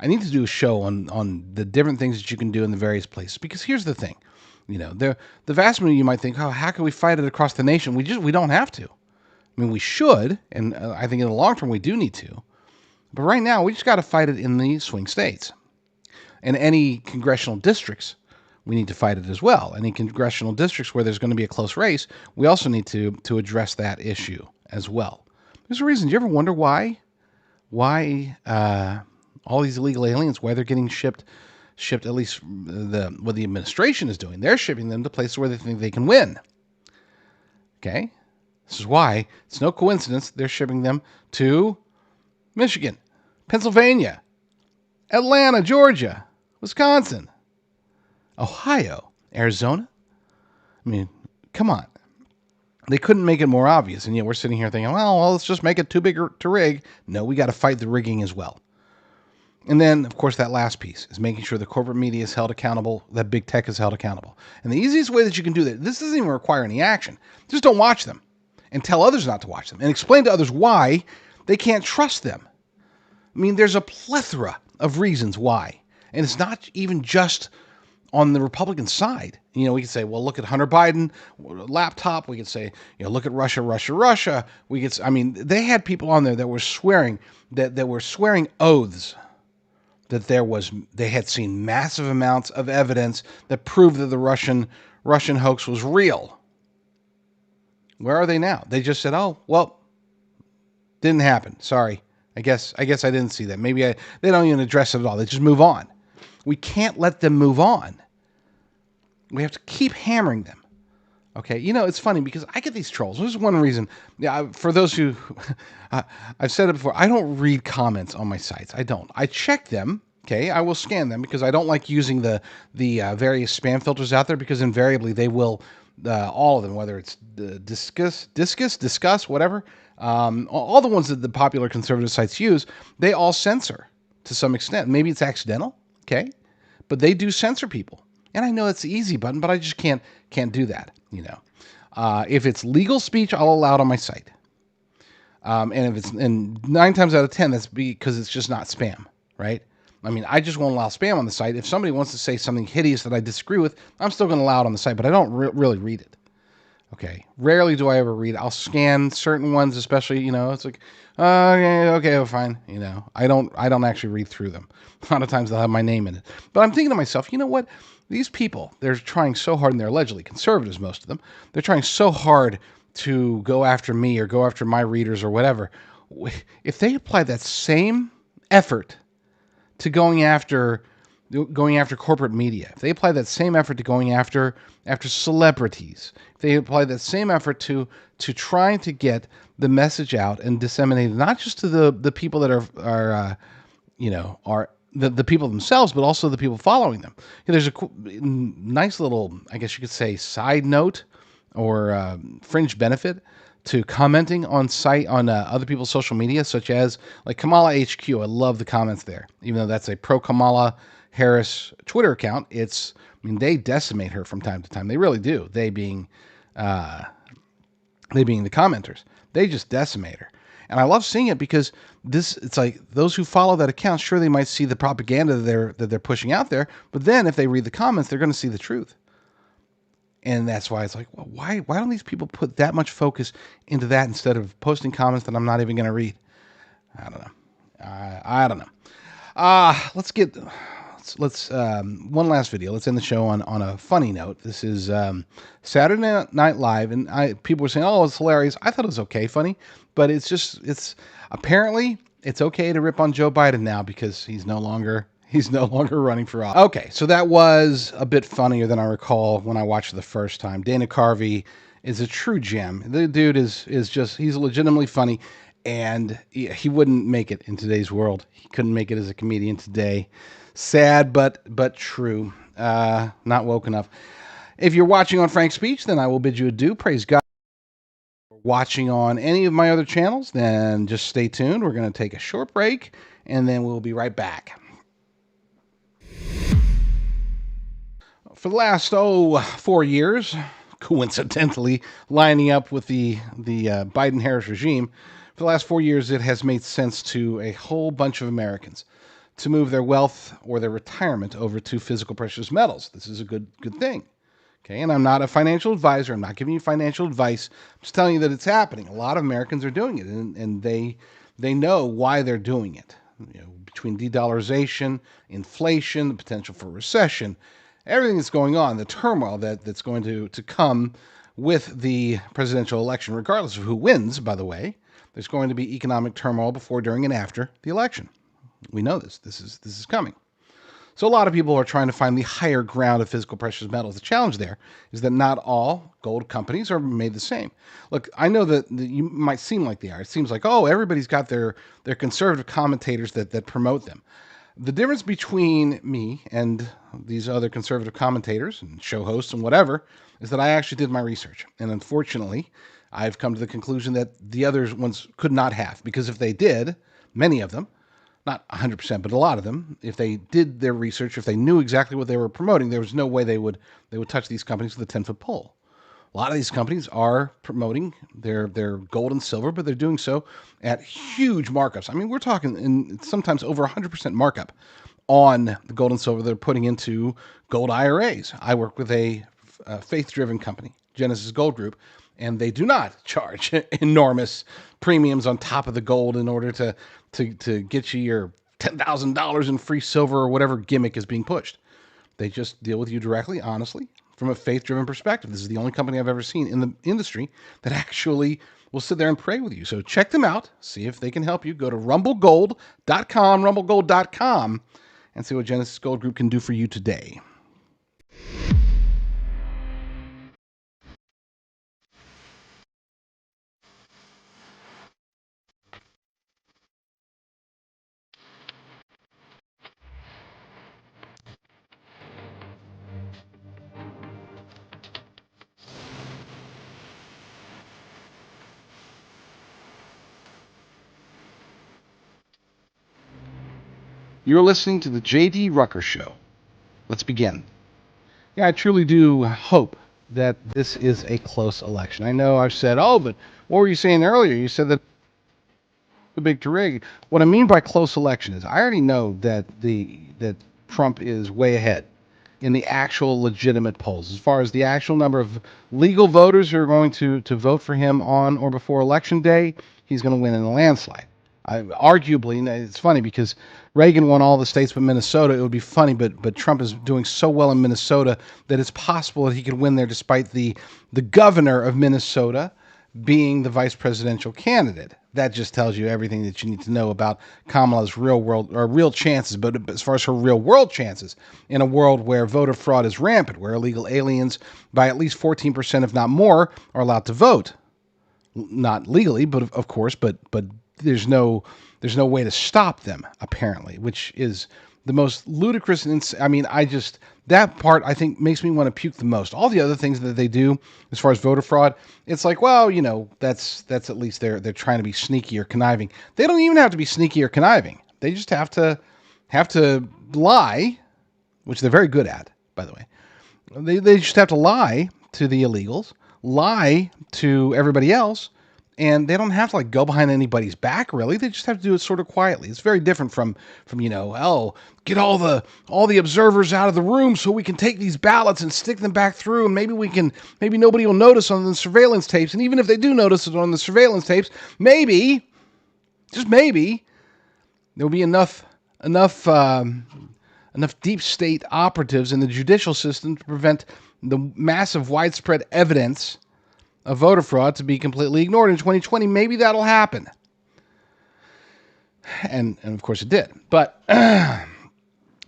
I need to do a show on the different things that you can do in the various places. Because here's the thing, the vast majority, you might think, oh, how can we fight it across the nation? We don't have to. I mean, we should, and I think in the long term we do need to. But right now, we just got to fight it in the swing states. And any congressional districts, we need to fight it as well. Any congressional districts where there's going to be a close race, we also need to address that issue as well. There's a reason. Do you ever wonder why all these illegal aliens, why they're getting shipped shipped, at least what the administration is doing. They're shipping them to places where they think they can win. Okay? This is why it's no coincidence they're shipping them to Michigan, Pennsylvania, Atlanta, Georgia, Wisconsin, Ohio, Arizona. I mean, come on. They couldn't make it more obvious, and yet we're sitting here thinking, well, let's just make it too big to rig. No, we got to fight the rigging as well. And then, of course, that last piece is making sure the corporate media is held accountable, that big tech is held accountable. And the easiest way that you can do that, this doesn't even require any action. Just don't watch them and tell others not to watch them and explain to others why they can't trust them. I mean, there's a plethora of reasons why. And it's not even just on the Republican side. You know, we could say, well, look at Hunter Biden laptop. We could say, you know, look at Russia. We could, I mean, they had people on there that were swearing that were swearing oaths that they had seen massive amounts of evidence that proved that the Russian hoax was real. Where are they now? They just said, oh, well, didn't happen. Sorry. I guess I didn't see that. They don't even address it at all. They just move on. We can't let them move on. We have to keep hammering them. Okay, you know, it's funny because I get these trolls. There's one reason. Yeah, for those who, I've said it before, I don't read comments on my sites. I don't. I check them. Okay, I will scan them because I don't like using the various spam filters out there because invariably they will, all of them, whether it's discuss, whatever, all the ones that the popular conservative sites use, they all censor to some extent. Maybe it's accidental. Okay, but they do censor people. And I know it's the easy button, but I just can't do that, you know. If it's legal speech, I'll allow it on my site. And 9 times out of 10, that's because it's just not spam, right? I mean, I just won't allow spam on the site. If somebody wants to say something hideous that I disagree with, I'm still going to allow it on the site, but I don't really read it. Okay, rarely do I ever read it. I'll scan certain ones, especially, you know, it's like, okay, well, fine. You know, I don't actually read through them. A lot of times they'll have my name in it. But I'm thinking to myself, you know what? These people, they're trying so hard, and they're allegedly conservatives, most of them. They're trying so hard to go after me or go after my readers or whatever. If they apply that same effort to going after corporate media, if they apply that same effort to going after celebrities, if they apply that same effort to trying to get the message out and disseminate it, not just to the people that are the people themselves, but also the people following them. There's a nice little, I guess you could say, side note or fringe benefit to commenting on other people's social media, such as like Kamala HQ. I love the comments there, even though that's a pro Kamala Harris Twitter account. They decimate her from time to time. They really do. They being the commenters, they just decimate her. And I love seeing it because it's like those who follow that account, sure, they might see the propaganda that they're pushing out there, but then if they read the comments, they're going to see the truth. And that's why it's like, well, why don't these people put that much focus into that instead of posting comments that I'm not even going to read? I don't know. I don't know. Let's one last video. Let's end the show on a funny note. This is Saturday Night Live, and people were saying, "Oh, it's hilarious." I thought it was okay, funny, but it's apparently it's okay to rip on Joe Biden now because he's no longer running for office. Okay, so that was a bit funnier than I recall when I watched it the first time. Dana Carvey is a true gem. The dude is just, he's legitimately funny, and he wouldn't make it in today's world. He couldn't make it as a comedian today. Sad, but true. Not woke enough. If you're watching on Frank's Speech, then I will bid you adieu. Praise God. Watching on any of my other channels, then just stay tuned. We're going to take a short break, and then we'll be right back. For the last 4 years, coincidentally lining up with the Biden-Harris regime, for the last 4 years, it has made sense to a whole bunch of Americans to move their wealth or their retirement over to physical precious metals. This is a good thing. Okay, and I'm not a financial advisor. I'm not giving you financial advice. I'm just telling you that it's happening. A lot of Americans are doing it, and they know why they're doing it. You know, between de-dollarization, inflation, the potential for recession, everything that's going on, the turmoil that's going to come with the presidential election, regardless of who wins, by the way, there's going to be economic turmoil before, during, and after the election. We know this. This is coming. So a lot of people are trying to find the higher ground of physical precious metals. The challenge there is that not all gold companies are made the same. Look, I know that you might seem like they are. It seems like, oh, everybody's got their conservative commentators that promote them. The difference between me and these other conservative commentators and show hosts and whatever is that I actually did my research. And unfortunately, I've come to the conclusion that the other ones could not have, because if they did, many of them, not 100%, but a lot of them, if they did their research, if they knew exactly what they were promoting, there was no way they would touch these companies with a 10-foot pole. A lot of these companies are promoting their gold and silver, but they're doing so at huge markups. I mean, we're talking sometimes over 100% markup on the gold and silver they're putting into gold IRAs. I work with a faith-driven company, Genesis Gold Group, and they do not charge enormous premiums on top of the gold in order to get you your $10,000 in free silver or whatever gimmick is being pushed. They just deal with you directly, honestly, from a faith-driven perspective. This is the only company I've ever seen in the industry that actually will sit there and pray with you. So check them out. See if they can help you. Go to rumblegold.com, and see what Genesis Gold Group can do for you today. You're listening to the J.D. Rucker Show. Let's begin. Yeah, I truly do hope that this is a close election. I know I've said, oh, but what were you saying earlier? You said that the big rig. What I mean by close election is I already know that Trump is way ahead in the actual legitimate polls. As far as the actual number of legal voters who are going to vote for him on or before Election Day, he's going to win in a landslide. Arguably, it's funny because Reagan won all the states but Minnesota. It would be funny, but Trump is doing so well in Minnesota that it's possible that he could win there despite the governor of Minnesota being the vice presidential candidate. That just tells you everything that you need to know about Kamala's real chances. But as far as her real world chances, in a world where voter fraud is rampant, where illegal aliens by at least 14%, if not more, are allowed to vote, not legally, but of course, but there's no way to stop them, apparently, which is the most ludicrous. That part, I think, makes me want to puke the most. All the other things that they do as far as voter fraud, it's like, well, that's at least they're trying to be sneaky or conniving. They don't even have to be sneaky or conniving. They just have to lie, which they're very good at, by the way. They just have to lie to the illegals, lie to everybody else, and they don't have to go behind anybody's back, really. They just have to do it sort of quietly. It's very different from get all the observers out of the room so we can take these ballots and stick them back through, and maybe nobody will notice on the surveillance tapes. And even if they do notice it on the surveillance tapes, maybe, just maybe, there'll be enough deep state operatives in the judicial system to prevent the massive widespread evidence of voter fraud to be completely ignored in 2020. Maybe that'll happen. And of course it did. But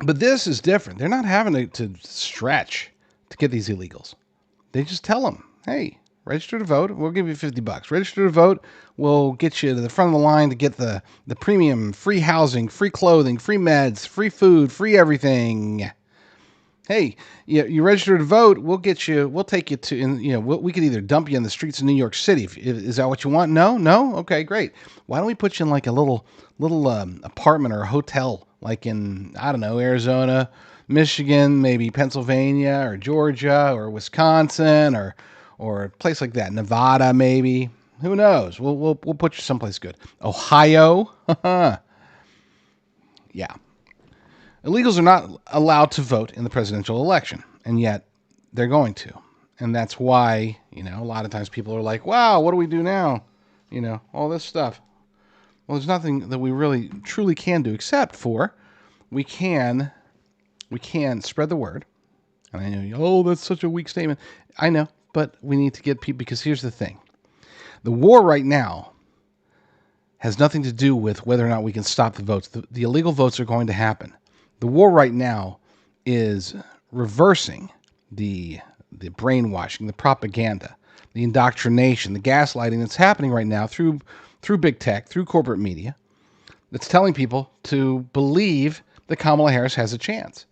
this is different. They're not having to stretch to get these illegals. They just tell them, hey, register to vote. We'll give you $50. Register to vote. We'll get you to the front of the line to get the premium, free housing, free clothing, free meds, free food, free everything. Hey, you register to vote, we'll take you to, we could either dump you in the streets of New York City. Is that what you want? No? Okay, great. Why don't we put you in a little apartment or a hotel, like in, I don't know, Arizona, Michigan, maybe Pennsylvania or Georgia or Wisconsin or a place like that, Nevada maybe. Who knows? We'll put you someplace good. Ohio? Yeah. Illegals are not allowed to vote in the presidential election, and yet they're going to. And that's why, a lot of times people are like, wow, what do we do now? All this stuff. Well, there's nothing that we really truly can do except for we can spread the word. And I know, that's such a weak statement. I know, but we need to get people, because here's the thing. The war right now has nothing to do with whether or not we can stop the votes. The illegal votes are going to happen. The war right now is reversing the brainwashing, the propaganda, the indoctrination, the gaslighting that's happening right now through big tech, through corporate media, that's telling people to believe that Kamala Harris has a chance.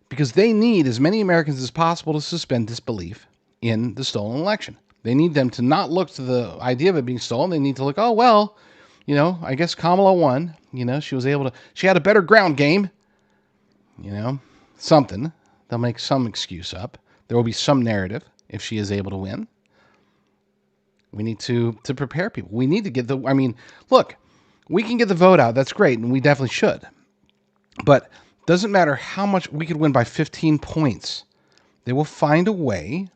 Because they need as many Americans as possible to suspend disbelief in the stolen election. They need them to not look to the idea of it being stolen. They need to look, oh, well, I guess Kamala won. She had a better ground game. Something. They'll make some excuse up. There will be some narrative if she is able to win. We need to prepare people. We need to get look, we can get the vote out. That's great, and we definitely should. But doesn't matter how much we could win by 15 points. They will find a way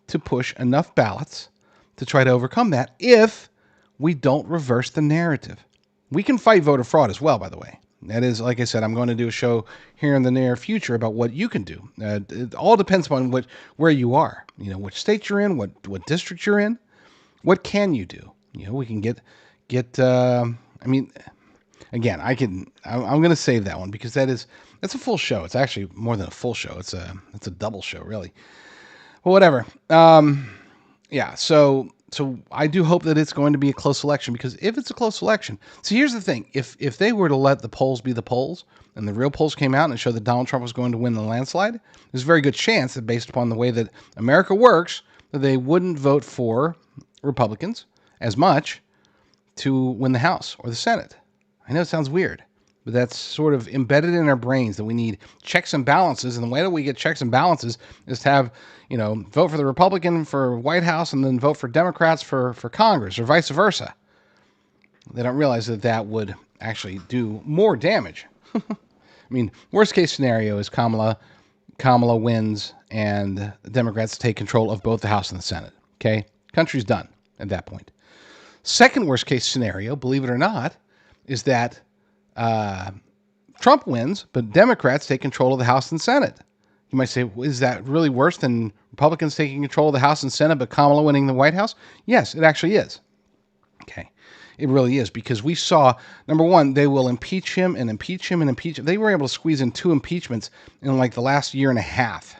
to push enough ballots to try to overcome that if we don't reverse the narrative. We can fight voter fraud as well, by the way. That is, like I said, I'm going to do a show here in the near future about what you can do. It all depends upon where you are, which state you're in, what district you're in. What can you do? We can get. Again, I'm going to save that one because that's a full show. It's actually more than a full show. It's a double show, really. Well, whatever. Yeah. So I do hope that it's going to be a close election, because if it's a close election, so here's the thing: if they were to let the polls be the polls and the real polls came out and it showed that Donald Trump was going to win the landslide, there's a very good chance that, based upon the way that America works, that they wouldn't vote for Republicans as much to win the House or the Senate. I know it sounds weird, but that's sort of embedded in our brains that we need checks and balances. And the way that we get checks and balances is to have, vote for the Republican for White House and then vote for Democrats for Congress, or vice versa. They don't realize that would actually do more damage. Worst case scenario is Kamala wins and the Democrats take control of both the House and the Senate. Okay? Country's done at that point. Second worst case scenario, believe it or not, is that Trump wins, but Democrats take control of the House and Senate. You might say, well, is that really worse than Republicans taking control of the House and Senate, but Kamala winning the White House? Yes, it actually is. Okay. It really is, because we saw, number one, they will impeach him and impeach him and impeach him. They were able to squeeze in 2 impeachments in like the last year and a half.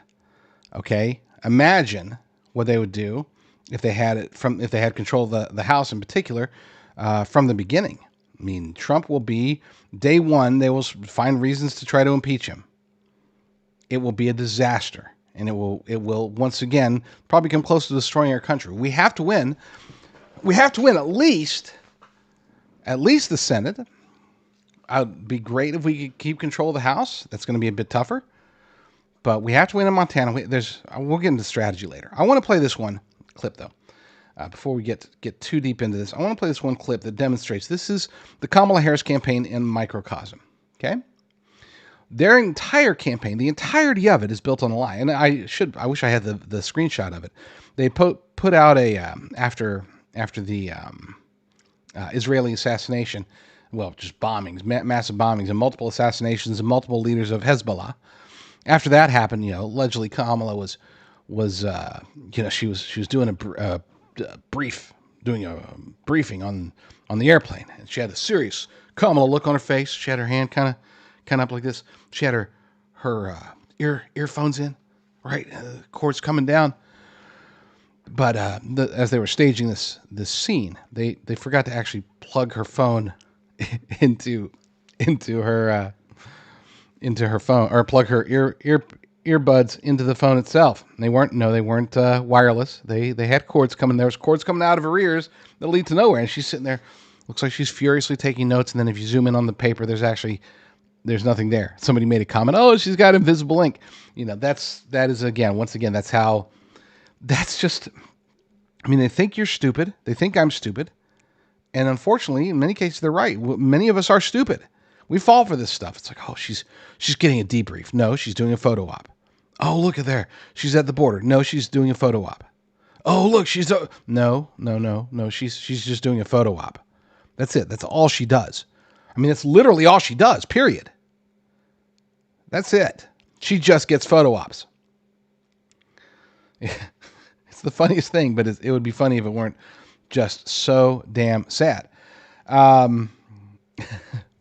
Okay. Imagine what they would do if they had control of the House in particular from the beginning. Trump will be, day one, they will find reasons to try to impeach him. It will be a disaster, and it will once again probably come close to destroying our country. We have to win. We have to win at least the Senate. It'd be great if we could keep control of the House. That's going to be a bit tougher, but we have to win in Montana. We'll get into strategy later. I want to play this one clip though. Before we get too deep into this, I want to play this one clip that demonstrates this is the Kamala Harris campaign in microcosm. Okay, their entire campaign, the entirety of it, is built on a lie. And I wish I had the screenshot of it. They put out a after the Israeli assassination, well, just bombings, massive bombings, and multiple assassinations of multiple leaders of Hezbollah. After that happened, allegedly Kamala was she was doing a briefing on the airplane, and she had a serious Kamala look on her face. She had her hand kind of up like this. She had her earphones in, right? Cords coming down. But as they were staging this scene, they forgot to actually plug her phone into her phone, or plug her earbuds into the phone itself. And they weren't wireless. They had cords coming. There was cords coming out of her ears that lead to nowhere. And she's sitting there, looks like she's furiously taking notes. And then if you zoom in on the paper, there's nothing there. Somebody made a comment, oh, she's got invisible ink. That's just, they think you're stupid. They think I'm stupid. And unfortunately, in many cases, they're right. Many of us are stupid. We fall for this stuff. It's like, oh, she's getting a debrief. No, she's doing a photo op. Oh, look at there. She's at the border. No, she's doing a photo op. Oh, look, no. She's just doing a photo op. That's it. That's all she does. That's literally all she does, period. That's it. She just gets photo ops. It's the funniest thing, but it would be funny if it weren't just so damn sad.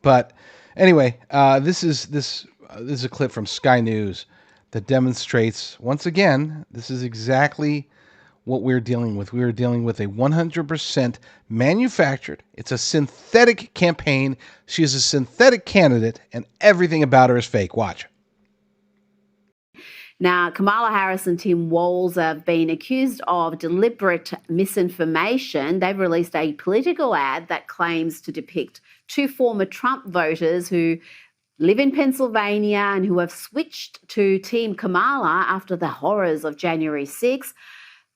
But Anyway, this is a clip from Sky News that demonstrates once again this is exactly what we're dealing with. We're dealing with a 100% manufactured. It's a synthetic campaign. She is a synthetic candidate, and everything about her is fake. Watch. Now, Kamala Harris and Tim Walz have been accused of deliberate misinformation. They've released a political ad that claims to depict two former Trump voters who live in Pennsylvania and who have switched to Team Kamala after the horrors of January 6th.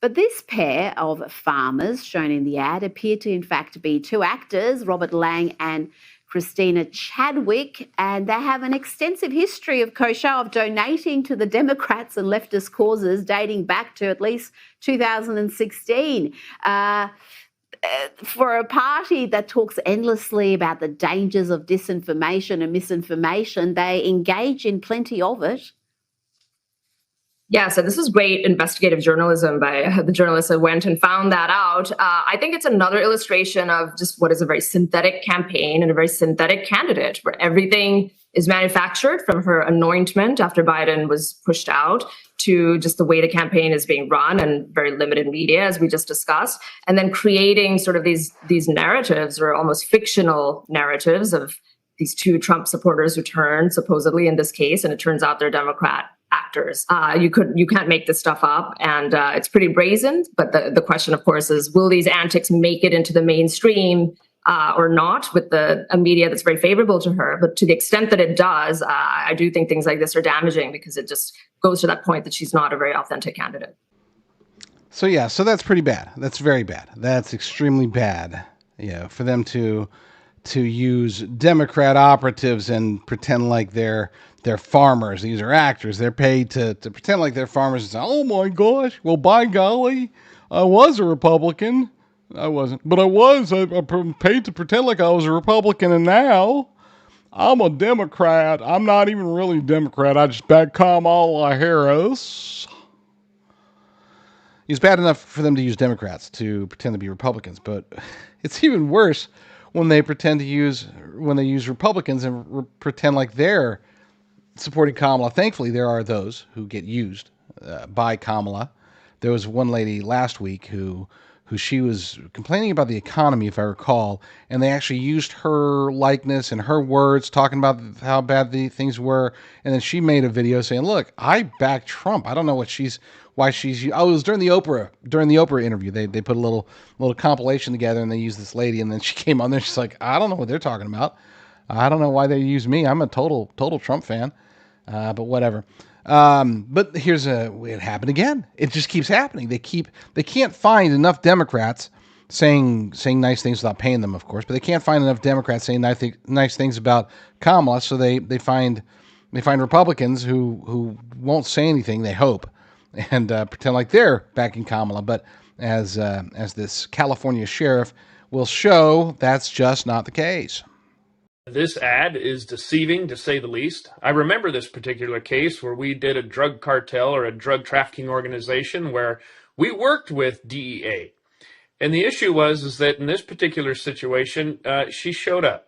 But this pair of farmers shown in the ad appear to, in fact, be two actors, Robert Lang and Christina Chadwick, and they have an extensive history of kosher of donating to the Democrats and leftist causes dating back to at least 2016. For a party that talks endlessly about the dangers of disinformation and misinformation, they engage in plenty of it. Yeah, so this is great investigative journalism by the journalists that went and found that out. I think it's another illustration of just what is a very synthetic campaign and a very synthetic candidate, where everything is manufactured from her anointment after Biden was pushed out to just the way the campaign is being run and very limited media, as we just discussed, and then creating sort of these narratives or almost fictional narratives of these two Trump supporters who turned supposedly in this case, and it turns out they're Democrat actors. You can't make this stuff up, and it's pretty brazen. But the question, of course, is will these antics make it into the mainstream or not with a media that's very favorable to her? But to the extent that it does, I do think things like this are damaging because it just goes to that point that she's not a very authentic candidate. So yeah, so that's pretty bad. That's very bad. That's extremely bad. Yeah, for them to use Democrat operatives and pretend like they're farmers. These are actors. They're paid to pretend like they're farmers and say, oh my gosh, well, by golly, I was a Republican. I wasn't, but I was. I paid to pretend like I was a Republican, and now I'm a Democrat. I'm not even really a Democrat. I just back Kamala Harris. It's bad enough for them to use Democrats to pretend to be Republicans, but it's even worse when they use Republicans and pretend like they're supporting Kamala. Thankfully, there are those who get used by Kamala. There was one lady last week who she was complaining about the economy, if I recall, and they actually used her likeness and her words talking about how bad the things were, and then she made a video saying, "Look, I back Trump. I don't know why she's." Oh, it was during the Oprah interview. They put a little compilation together, and they used this lady, and then she came on there. She's like, "I don't know what they're talking about. I don't know why they use me. I'm a total Trump fan." But whatever. But it happened again. It just keeps happening. They can't find enough Democrats saying nice things without paying them, of course, but they can't find enough Democrats saying nice things about Kamala. So they find Republicans who won't say anything, they hope, and pretend like they're backing Kamala. But as this California sheriff will show, that's just not the case. This ad is deceiving, to say the least. I remember this particular case where we did a drug cartel or a drug trafficking organization where we worked with DEA. And the issue was that in this particular situation, she showed up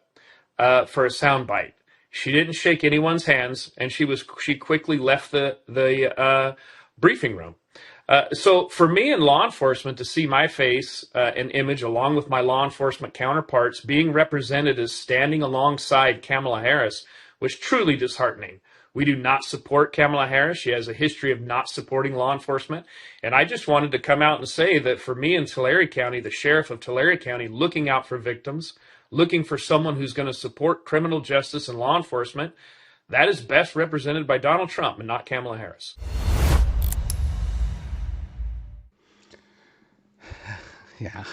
for a soundbite. She didn't shake anyone's hands, and she quickly left the briefing room. So for me in law enforcement to see my face and image along with my law enforcement counterparts being represented as standing alongside Kamala Harris was truly disheartening. We do not support Kamala Harris. She has a history of not supporting law enforcement. And I just wanted to come out and say that for me in Tulare County, the sheriff of Tulare County, looking out for victims, looking for someone who's going to support criminal justice and law enforcement, that is best represented by Donald Trump and not Kamala Harris. Yeah,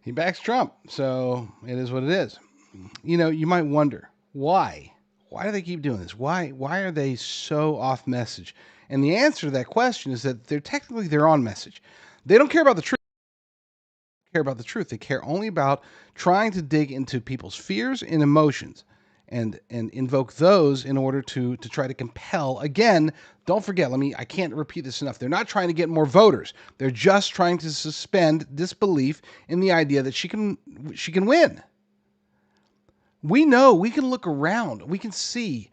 he backs Trump, so it is what it is. You know, you might wonder why. Why do they keep doing this? Why are they so off message? And the answer to that question is that they're on message. They don't care about the truth. They care about the truth. They care only about trying to dig into people's fears and emotions and invoke those in order to try to compel. Again, don't forget, I can't repeat this enough. They're not trying to get more voters. They're just trying to suspend disbelief in the idea that she can win. We know, we can look around. We can see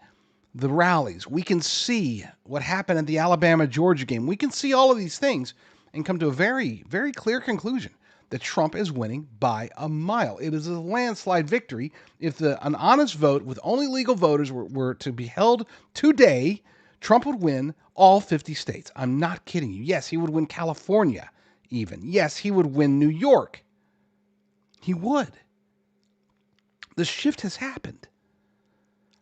the rallies. We can see what happened at the Alabama-Georgia game. We can see all of these things and come to a very, very clear conclusion that Trump is winning by a mile. It is a landslide victory. If an honest vote with only legal voters were to be held today, Trump would win all 50 states. I'm not kidding you. Yes, he would win California even. Yes, he would win New York. He would. The shift has happened.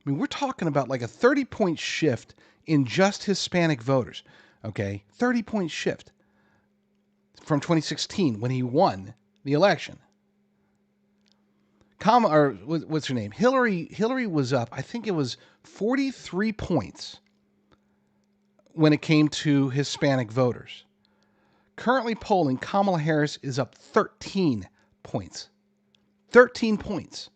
I mean, we're talking about like a 30-point shift in just Hispanic voters, okay? 30-point shift from 2016 when he won the election. What's her name? Hillary was up, I think it was 43 points when it came to Hispanic voters. Currently polling, Kamala Harris is up 13 points. 13 points.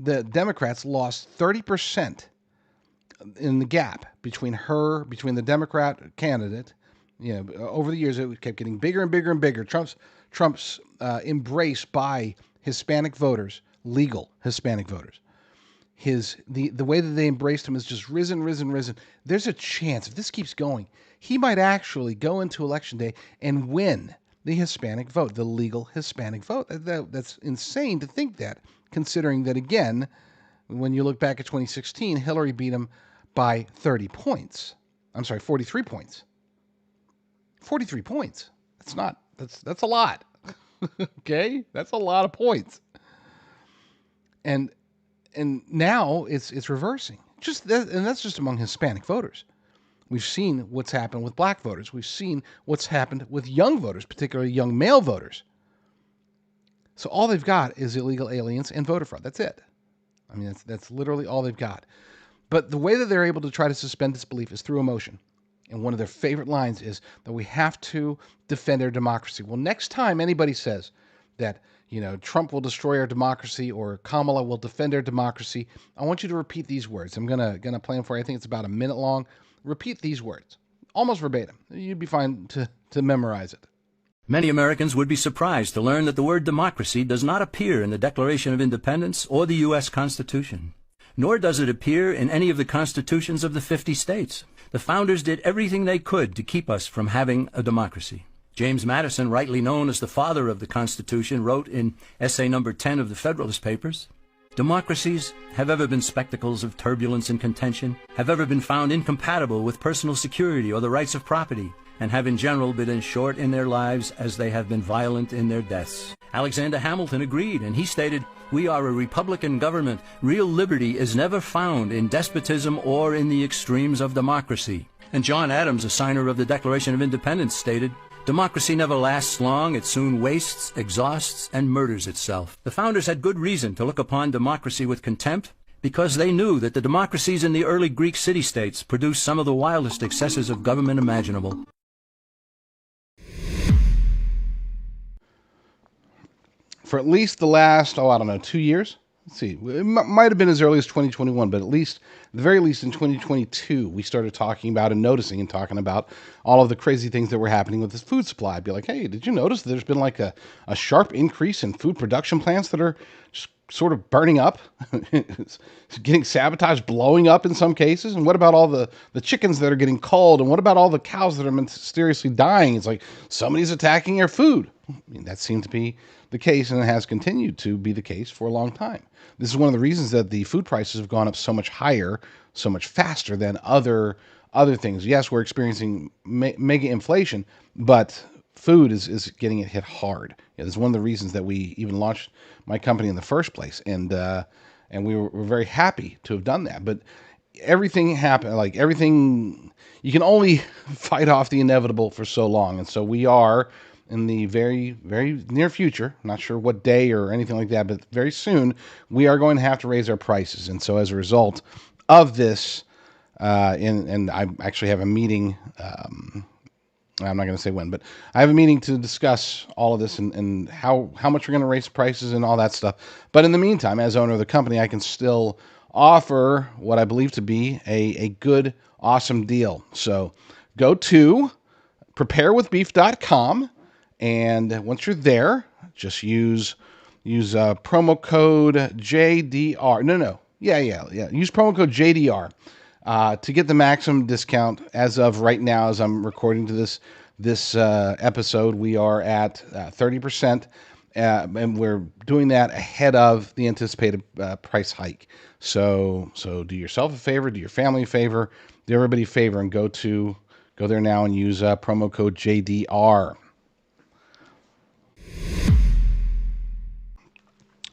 The Democrats lost 30% in the gap between the Democrat candidate. Over the years, it kept getting bigger and bigger and bigger. Trump's embrace by Hispanic voters, legal Hispanic voters. The way that they embraced him has just risen. There's a chance, if this keeps going, he might actually go into Election Day and win the Hispanic vote, the legal Hispanic vote. That's insane to think that, considering that, again, when you look back at 2016, Hillary beat him by 30 points. I'm sorry, 43 points. 43 points. That's a lot. Okay? That's a lot of points. And now it's reversing. And that's just among Hispanic voters. We've seen what's happened with black voters. We've seen what's happened with young voters, particularly young male voters. So all they've got is illegal aliens and voter fraud. That's it. I mean, that's literally all they've got. But the way that they're able to try to suspend disbelief is through emotion. And one of their favorite lines is that we have to defend our democracy. Well, next time anybody says that, Trump will destroy our democracy or Kamala will defend our democracy, I want you to repeat these words. I'm gonna play them for you. I think it's about a minute long. Repeat these words, almost verbatim. You'd be fine to memorize it. Many Americans would be surprised to learn that the word democracy does not appear in the Declaration of Independence or the U.S. Constitution, nor does it appear in any of the constitutions of the 50 states. The founders did everything they could to keep us from having a democracy. James Madison, rightly known as the father of the Constitution, wrote in essay number 10 of the Federalist Papers, "Democracies have ever been spectacles of turbulence and contention, have ever been found incompatible with personal security or the rights of property, and have in general been as short in their lives as they have been violent in their deaths." Alexander Hamilton agreed, and he stated, "We are a republican government. Real liberty is never found in despotism or in the extremes of democracy." And John Adams, a signer of the Declaration of Independence, stated, "Democracy never lasts long. It soon wastes, exhausts, and murders itself." The founders had good reason to look upon democracy with contempt, because they knew that the democracies in the early Greek city-states produced some of the wildest excesses of government imaginable. For at least the last, 2 years? Let's see. It might have been as early as 2021, but the very least in 2022, we started talking about and noticing and talking about all of the crazy things that were happening with this food supply. I'd be like, hey, did you notice there's been like a sharp increase in food production plants that are just sort of burning up, it's getting sabotaged, blowing up in some cases? And what about all the chickens that are getting culled? And what about all the cows that are mysteriously dying? It's like somebody's attacking your food. I mean, that seemed to be the case, and it has continued to be the case for a long time. This is one of the reasons that the food prices have gone up so much higher, so much faster than other things. Yes, we're experiencing mega inflation, but food is getting it hit hard. It's one of the reasons that we even launched my company in the first place, and we were very happy to have done that. But everything happened, like everything, you can only fight off the inevitable for so long, and so we are in the very, very near future, not sure what day or anything like that, but very soon, we are going to have to raise our prices. And so as a result of this, and I actually have a meeting, I'm not going to say when, but I have a meeting to discuss all of this and how much we're going to raise prices and all that stuff. But in the meantime, as owner of the company, I can still offer what I believe to be a good, awesome deal. So go to preparewithbeef.com. And once you're there, just use, Use promo code JDR. No. Yeah. Use promo code JDR to get the maximum discount. As of right now, as I'm recording to this episode, we are at 30%, and we're doing that ahead of the anticipated price hike. So do yourself a favor, do your family a favor, do everybody a favor, and go there now and use promo code JDR.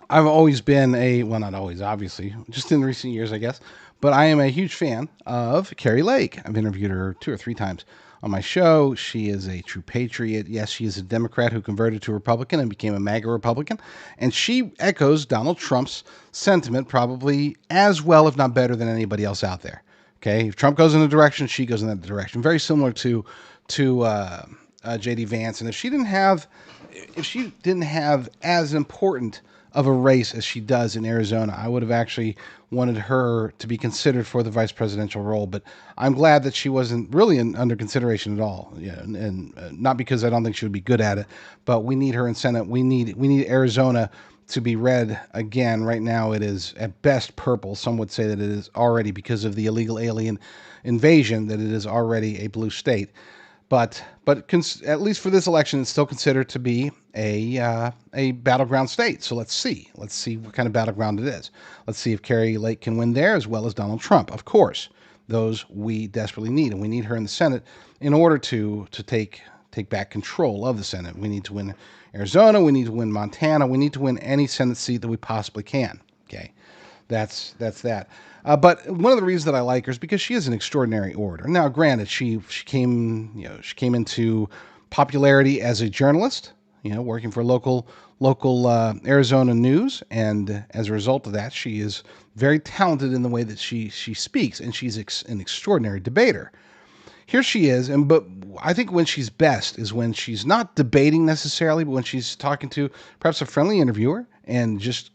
I've always been well, not always, obviously, just in recent years, I guess, but I am a huge fan of Kari Lake. I've interviewed her 2 or 3 times on my show. She is a true patriot. Yes, she is a Democrat who converted to Republican and became a MAGA Republican, and she echoes Donald Trump's sentiment probably as well, if not better, than anybody else out there. Okay, if Trump goes in a direction, she goes in that direction. Very similar to J.D. Vance, and if she didn't have as important of a race as she does in Arizona, I would have actually wanted her to be considered for the vice presidential role. But I'm glad that she wasn't really under consideration at all. Yeah, and not because I don't think she would be good at it, but we need her in Senate. We need Arizona to be red again. Right now, it is at best purple. Some would say that it is already, because of the illegal alien invasion, that it is already a blue state. But at least for this election, it's still considered to be a battleground state. So let's see what kind of battleground it is. Let's see if Kari Lake can win there, as well as Donald Trump. Of course, those we desperately need, and we need her in the Senate in order to take back control of the Senate. We need to win Arizona. We need to win Montana. We need to win any Senate seat that we possibly can. Okay, that's that. But one of the reasons that I like her is because she is an extraordinary orator. Now, granted, she came into popularity as a journalist, working for local Arizona news, and as a result of that, she is very talented in the way that she speaks, and she's an extraordinary debater. Here she is, but I think when she's best is when she's not debating necessarily, but when she's talking to perhaps a friendly interviewer and just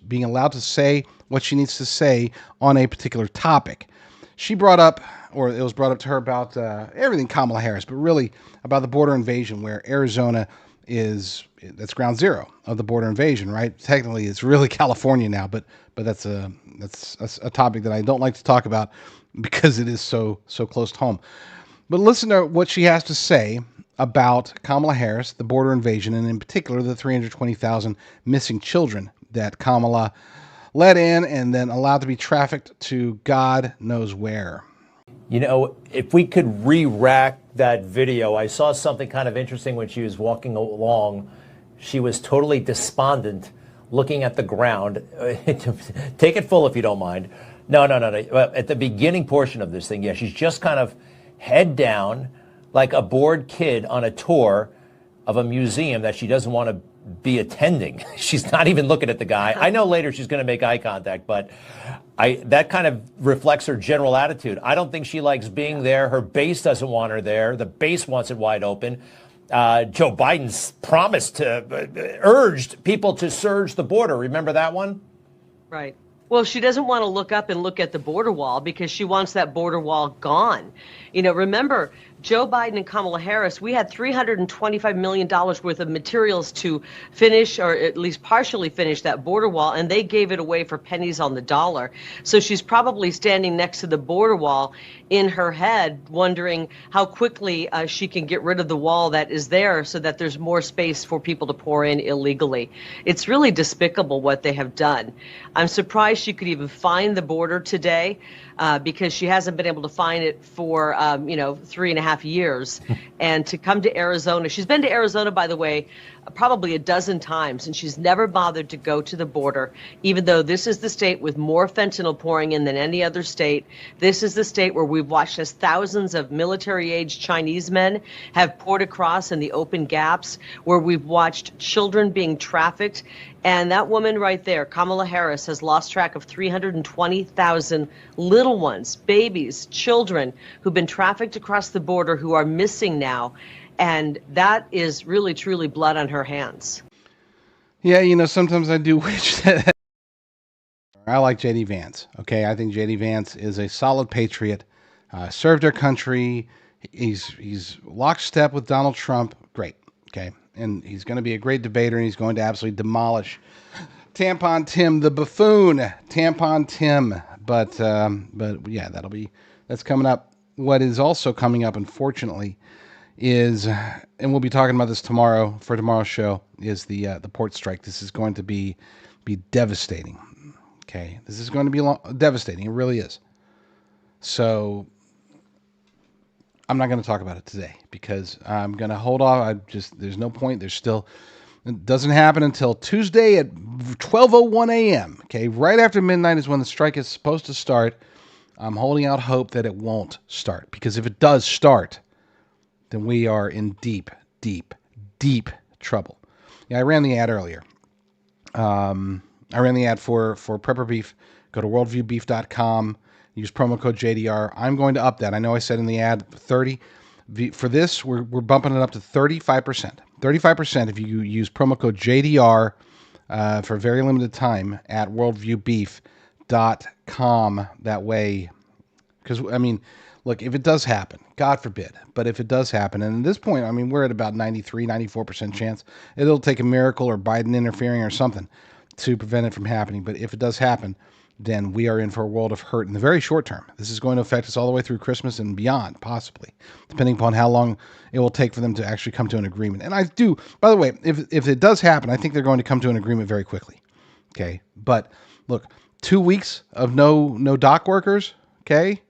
being allowed to say what she needs to say on a particular topic. She brought up, or it was brought up to her about everything Kamala Harris, but really about the border invasion, where Arizona that's ground zero of the border invasion, right? Technically, it's really California now, but that's a topic that I don't like to talk about because it is so close to home. But listen to what she has to say about Kamala Harris, the border invasion, and in particular the 320,000 missing children that Kamala let in and then allowed to be trafficked to God knows where. If we could re-rack that video, I saw something kind of interesting when she was walking along. She was totally despondent, looking at the ground. Take it full if you don't mind. No. At the beginning portion of this thing, yeah, she's just kind of head down, like a bored kid on a tour of a museum that she doesn't want to be attending. She's not even looking at the guy. I know later she's going to make eye contact, but that kind of reflects her general attitude. I don't think she likes being there. Her base doesn't want her there. The base wants it wide open. Joe Biden's urged people to surge the border. Remember that one? Right. Well, she doesn't want to look up and look at the border wall because she wants that border wall gone. Remember, Joe Biden and Kamala Harris, we had $325 million worth of materials to finish, or at least partially finish, that border wall, and they gave it away for pennies on the dollar. So she's probably standing next to the border wall in her head, wondering how quickly she can get rid of the wall that is there so that there's more space for people to pour in illegally. It's really despicable what they have done. I'm surprised she could even find the border today. Because she hasn't been able to find it for, 3.5 years. And to come to Arizona, she's been to Arizona, by the way, probably a dozen times, and she's never bothered to go to the border, even though this is the state with more fentanyl pouring in than any other state. This is the state where we've watched as thousands of military-aged Chinese men have poured across in the open gaps, where we've watched children being trafficked. And that woman right there, Kamala Harris, has lost track of 320,000 little ones, babies, children who've been trafficked across the border who are missing now. And that is really, truly blood on her hands. Yeah, sometimes I do wish that. I like J.D. Vance. Okay, I think J.D. Vance is a solid patriot, served our country. He's lockstep with Donald Trump. Great. Okay. and he's going to be a great debater, and he's going to absolutely demolish Tampon Tim the buffoon. Tampon Tim. But yeah, that's coming up. What is also coming up, unfortunately, is, and we'll be talking about this tomorrow for tomorrow's show, is the port strike. This is going to be devastating. Okay, this is going to be devastating. It really is. So I'm not going to talk about it today because I'm going to hold off. There's no point. It doesn't happen until Tuesday at 12:01 a.m. Okay, right after midnight is when the strike is supposed to start. I'm holding out hope that it won't start, because if it does start, then we are in deep, deep, deep trouble. Yeah, I ran the ad earlier. I ran the ad for Prepper Beef. Go to worldviewbeef.com. Use promo code JDR. I'm going to up that. I know I said in the ad 30. For this, we're bumping it up to 35%. 35% if you use promo code JDR for a very limited time at worldviewbeef.com. That way, because, I mean, look, if it does happen, God forbid, but if it does happen, and at this point, I mean, we're at about 93, 94% chance. It'll take a miracle or Biden interfering or something to prevent it from happening. But if it does happen, then we are in for a world of hurt in the very short term. This is going to affect us all the way through Christmas and beyond, possibly, depending upon how long it will take for them to actually come to an agreement. And I do, by the way, if it does happen, I think they're going to come to an agreement very quickly. Okay, but look, 2 weeks of no dock workers. Okay,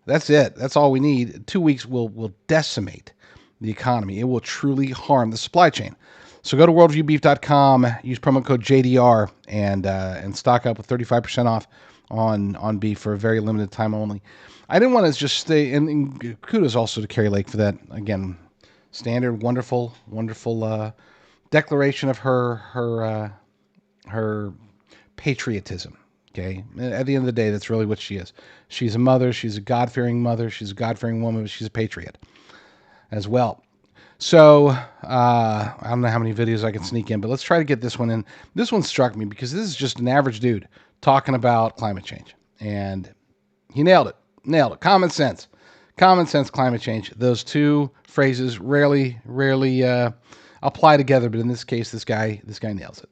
that's it. That's all we need. 2 weeks will decimate the economy. It will truly harm the supply chain. So go to worldviewbeef.com, use promo code JDR, and stock up with 35% off on beef for a very limited time only. I didn't want to just stay, and kudos also to Carrie Lake for that. Again, standard, wonderful declaration of her patriotism. Okay, at the end of the day, that's really what she is. She's a mother. She's a God-fearing mother. She's a God-fearing woman, but she's a patriot as well. So, I don't know how many videos I can sneak in, but let's try to get this one in. This one struck me because this is just an average dude talking about climate change. And he nailed it. Common sense, climate change. Those two phrases rarely apply together, but in this case, this guy nails it.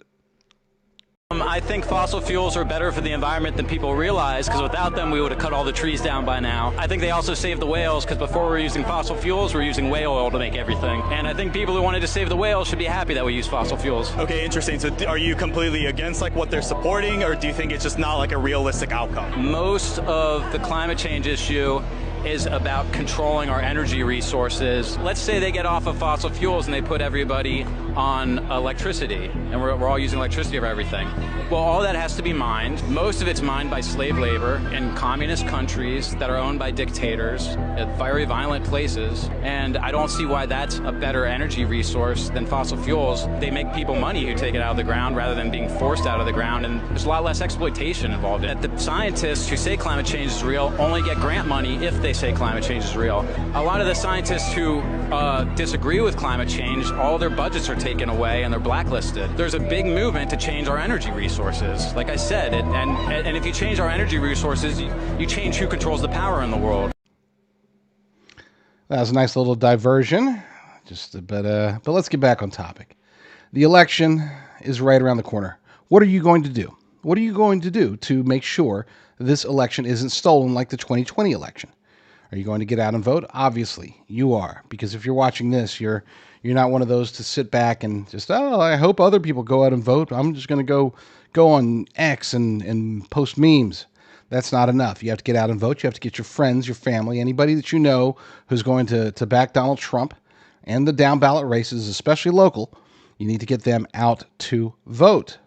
I think fossil fuels are better for the environment than people realize, because without them we would have cut all the trees down by now. I think they also save the whales, because before we were using fossil fuels, we're using whale oil to make everything. And I think people who wanted to save the whales should be happy that we use fossil fuels. Okay, interesting. So are you completely against like what they're supporting, or do you think it's just not like a realistic outcome? Most of the climate change issue is about controlling our energy resources. Let's say they get off of fossil fuels and they put everybody on electricity, and we're all using electricity for everything. Well, all that has to be mined. Most of it's mined by slave labor in communist countries that are owned by dictators at very violent places, and I don't see why that's a better energy resource than fossil fuels. They make people money who take it out of the ground rather than being forced out of the ground, and there's a lot less exploitation involved in it. The scientists who say climate change is real only get grant money if they say climate change is real. A lot of the scientists who disagree with climate change, all their budgets are taken away and they're blacklisted. There's a big movement to change our energy resources, like I said, and if you change our energy resources, you change who controls the power in the world. That was a nice little diversion, but let's get back on topic. The election is right around the corner. What are you going to do? What are you going to do to make sure this election isn't stolen like the 2020 election? Are you going to get out and vote? Obviously, you are, because if you're watching this, you're not one of those to sit back and just, I hope other people go out and vote. I'm just going to go on X and post memes. That's not enough. You have to get out and vote. You have to get your friends, your family, anybody that you know who's going to back Donald Trump and the down ballot races, especially local. You need to get them out to vote.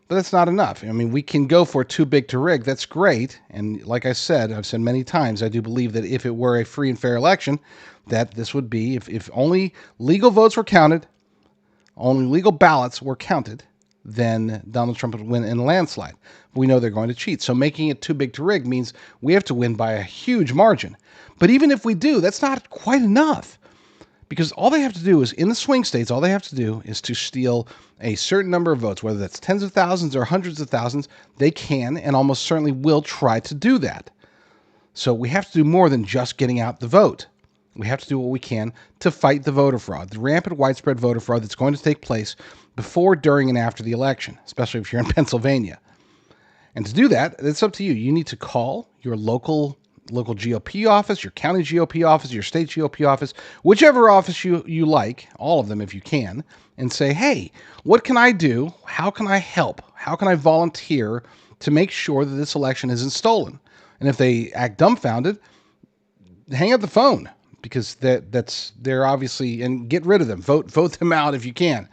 But that's not enough. I mean, we can go for too big to rig. That's great. And like I said, I've said many times, I do believe that if it were a free and fair election, that this would be, if only legal votes were counted, only legal ballots were counted, then Donald Trump would win in a landslide. We know they're going to cheat. So making it too big to rig means we have to win by a huge margin. But even if we do, that's not quite enough. Because all they have to do is, in the swing states, all they have to do is to steal a certain number of votes, whether that's tens of thousands or hundreds of thousands. They can and almost certainly will try to do that. So we have to do more than just getting out the vote. We have to do what we can to fight the voter fraud, the rampant, widespread voter fraud that's going to take place before, during, and after the election, especially if you're in Pennsylvania. And to do that, it's up to you. You need to call your local GOP office, your county GOP office, your state GOP office, whichever office you like, all of them if you can, and say, hey, what can I do? How can I help? How can I volunteer to make sure that this election isn't stolen? And if they act dumbfounded, hang up the phone, because they're obviously, and get rid of them. Vote them out if you can.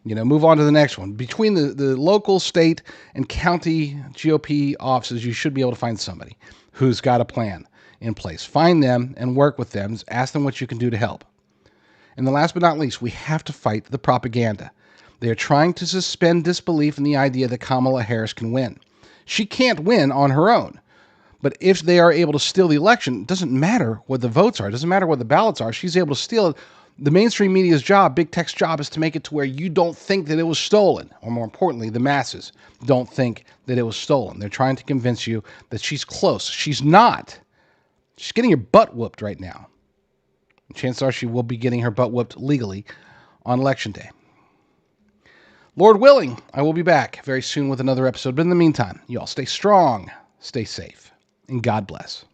Move on to the next one. Between the local, state, and county GOP offices, you should be able to find somebody who's got a plan in place. Find them and work with them. Ask them what you can do to help. And the last but not least, we have to fight the propaganda. They are trying to suspend disbelief in the idea that Kamala Harris can win. She can't win on her own. But if they are able to steal the election, it doesn't matter what the votes are. It doesn't matter what the ballots are. She's able to steal it. The mainstream media's job, big tech's job, is to make it to where you don't think that it was stolen. Or more importantly, the masses don't think that it was stolen. They're trying to convince you that she's close. She's not. She's getting her butt whooped right now. Chances are she will be getting her butt whooped legally on Election Day. Lord willing, I will be back very soon with another episode. But in the meantime, you all stay strong, stay safe, and God bless.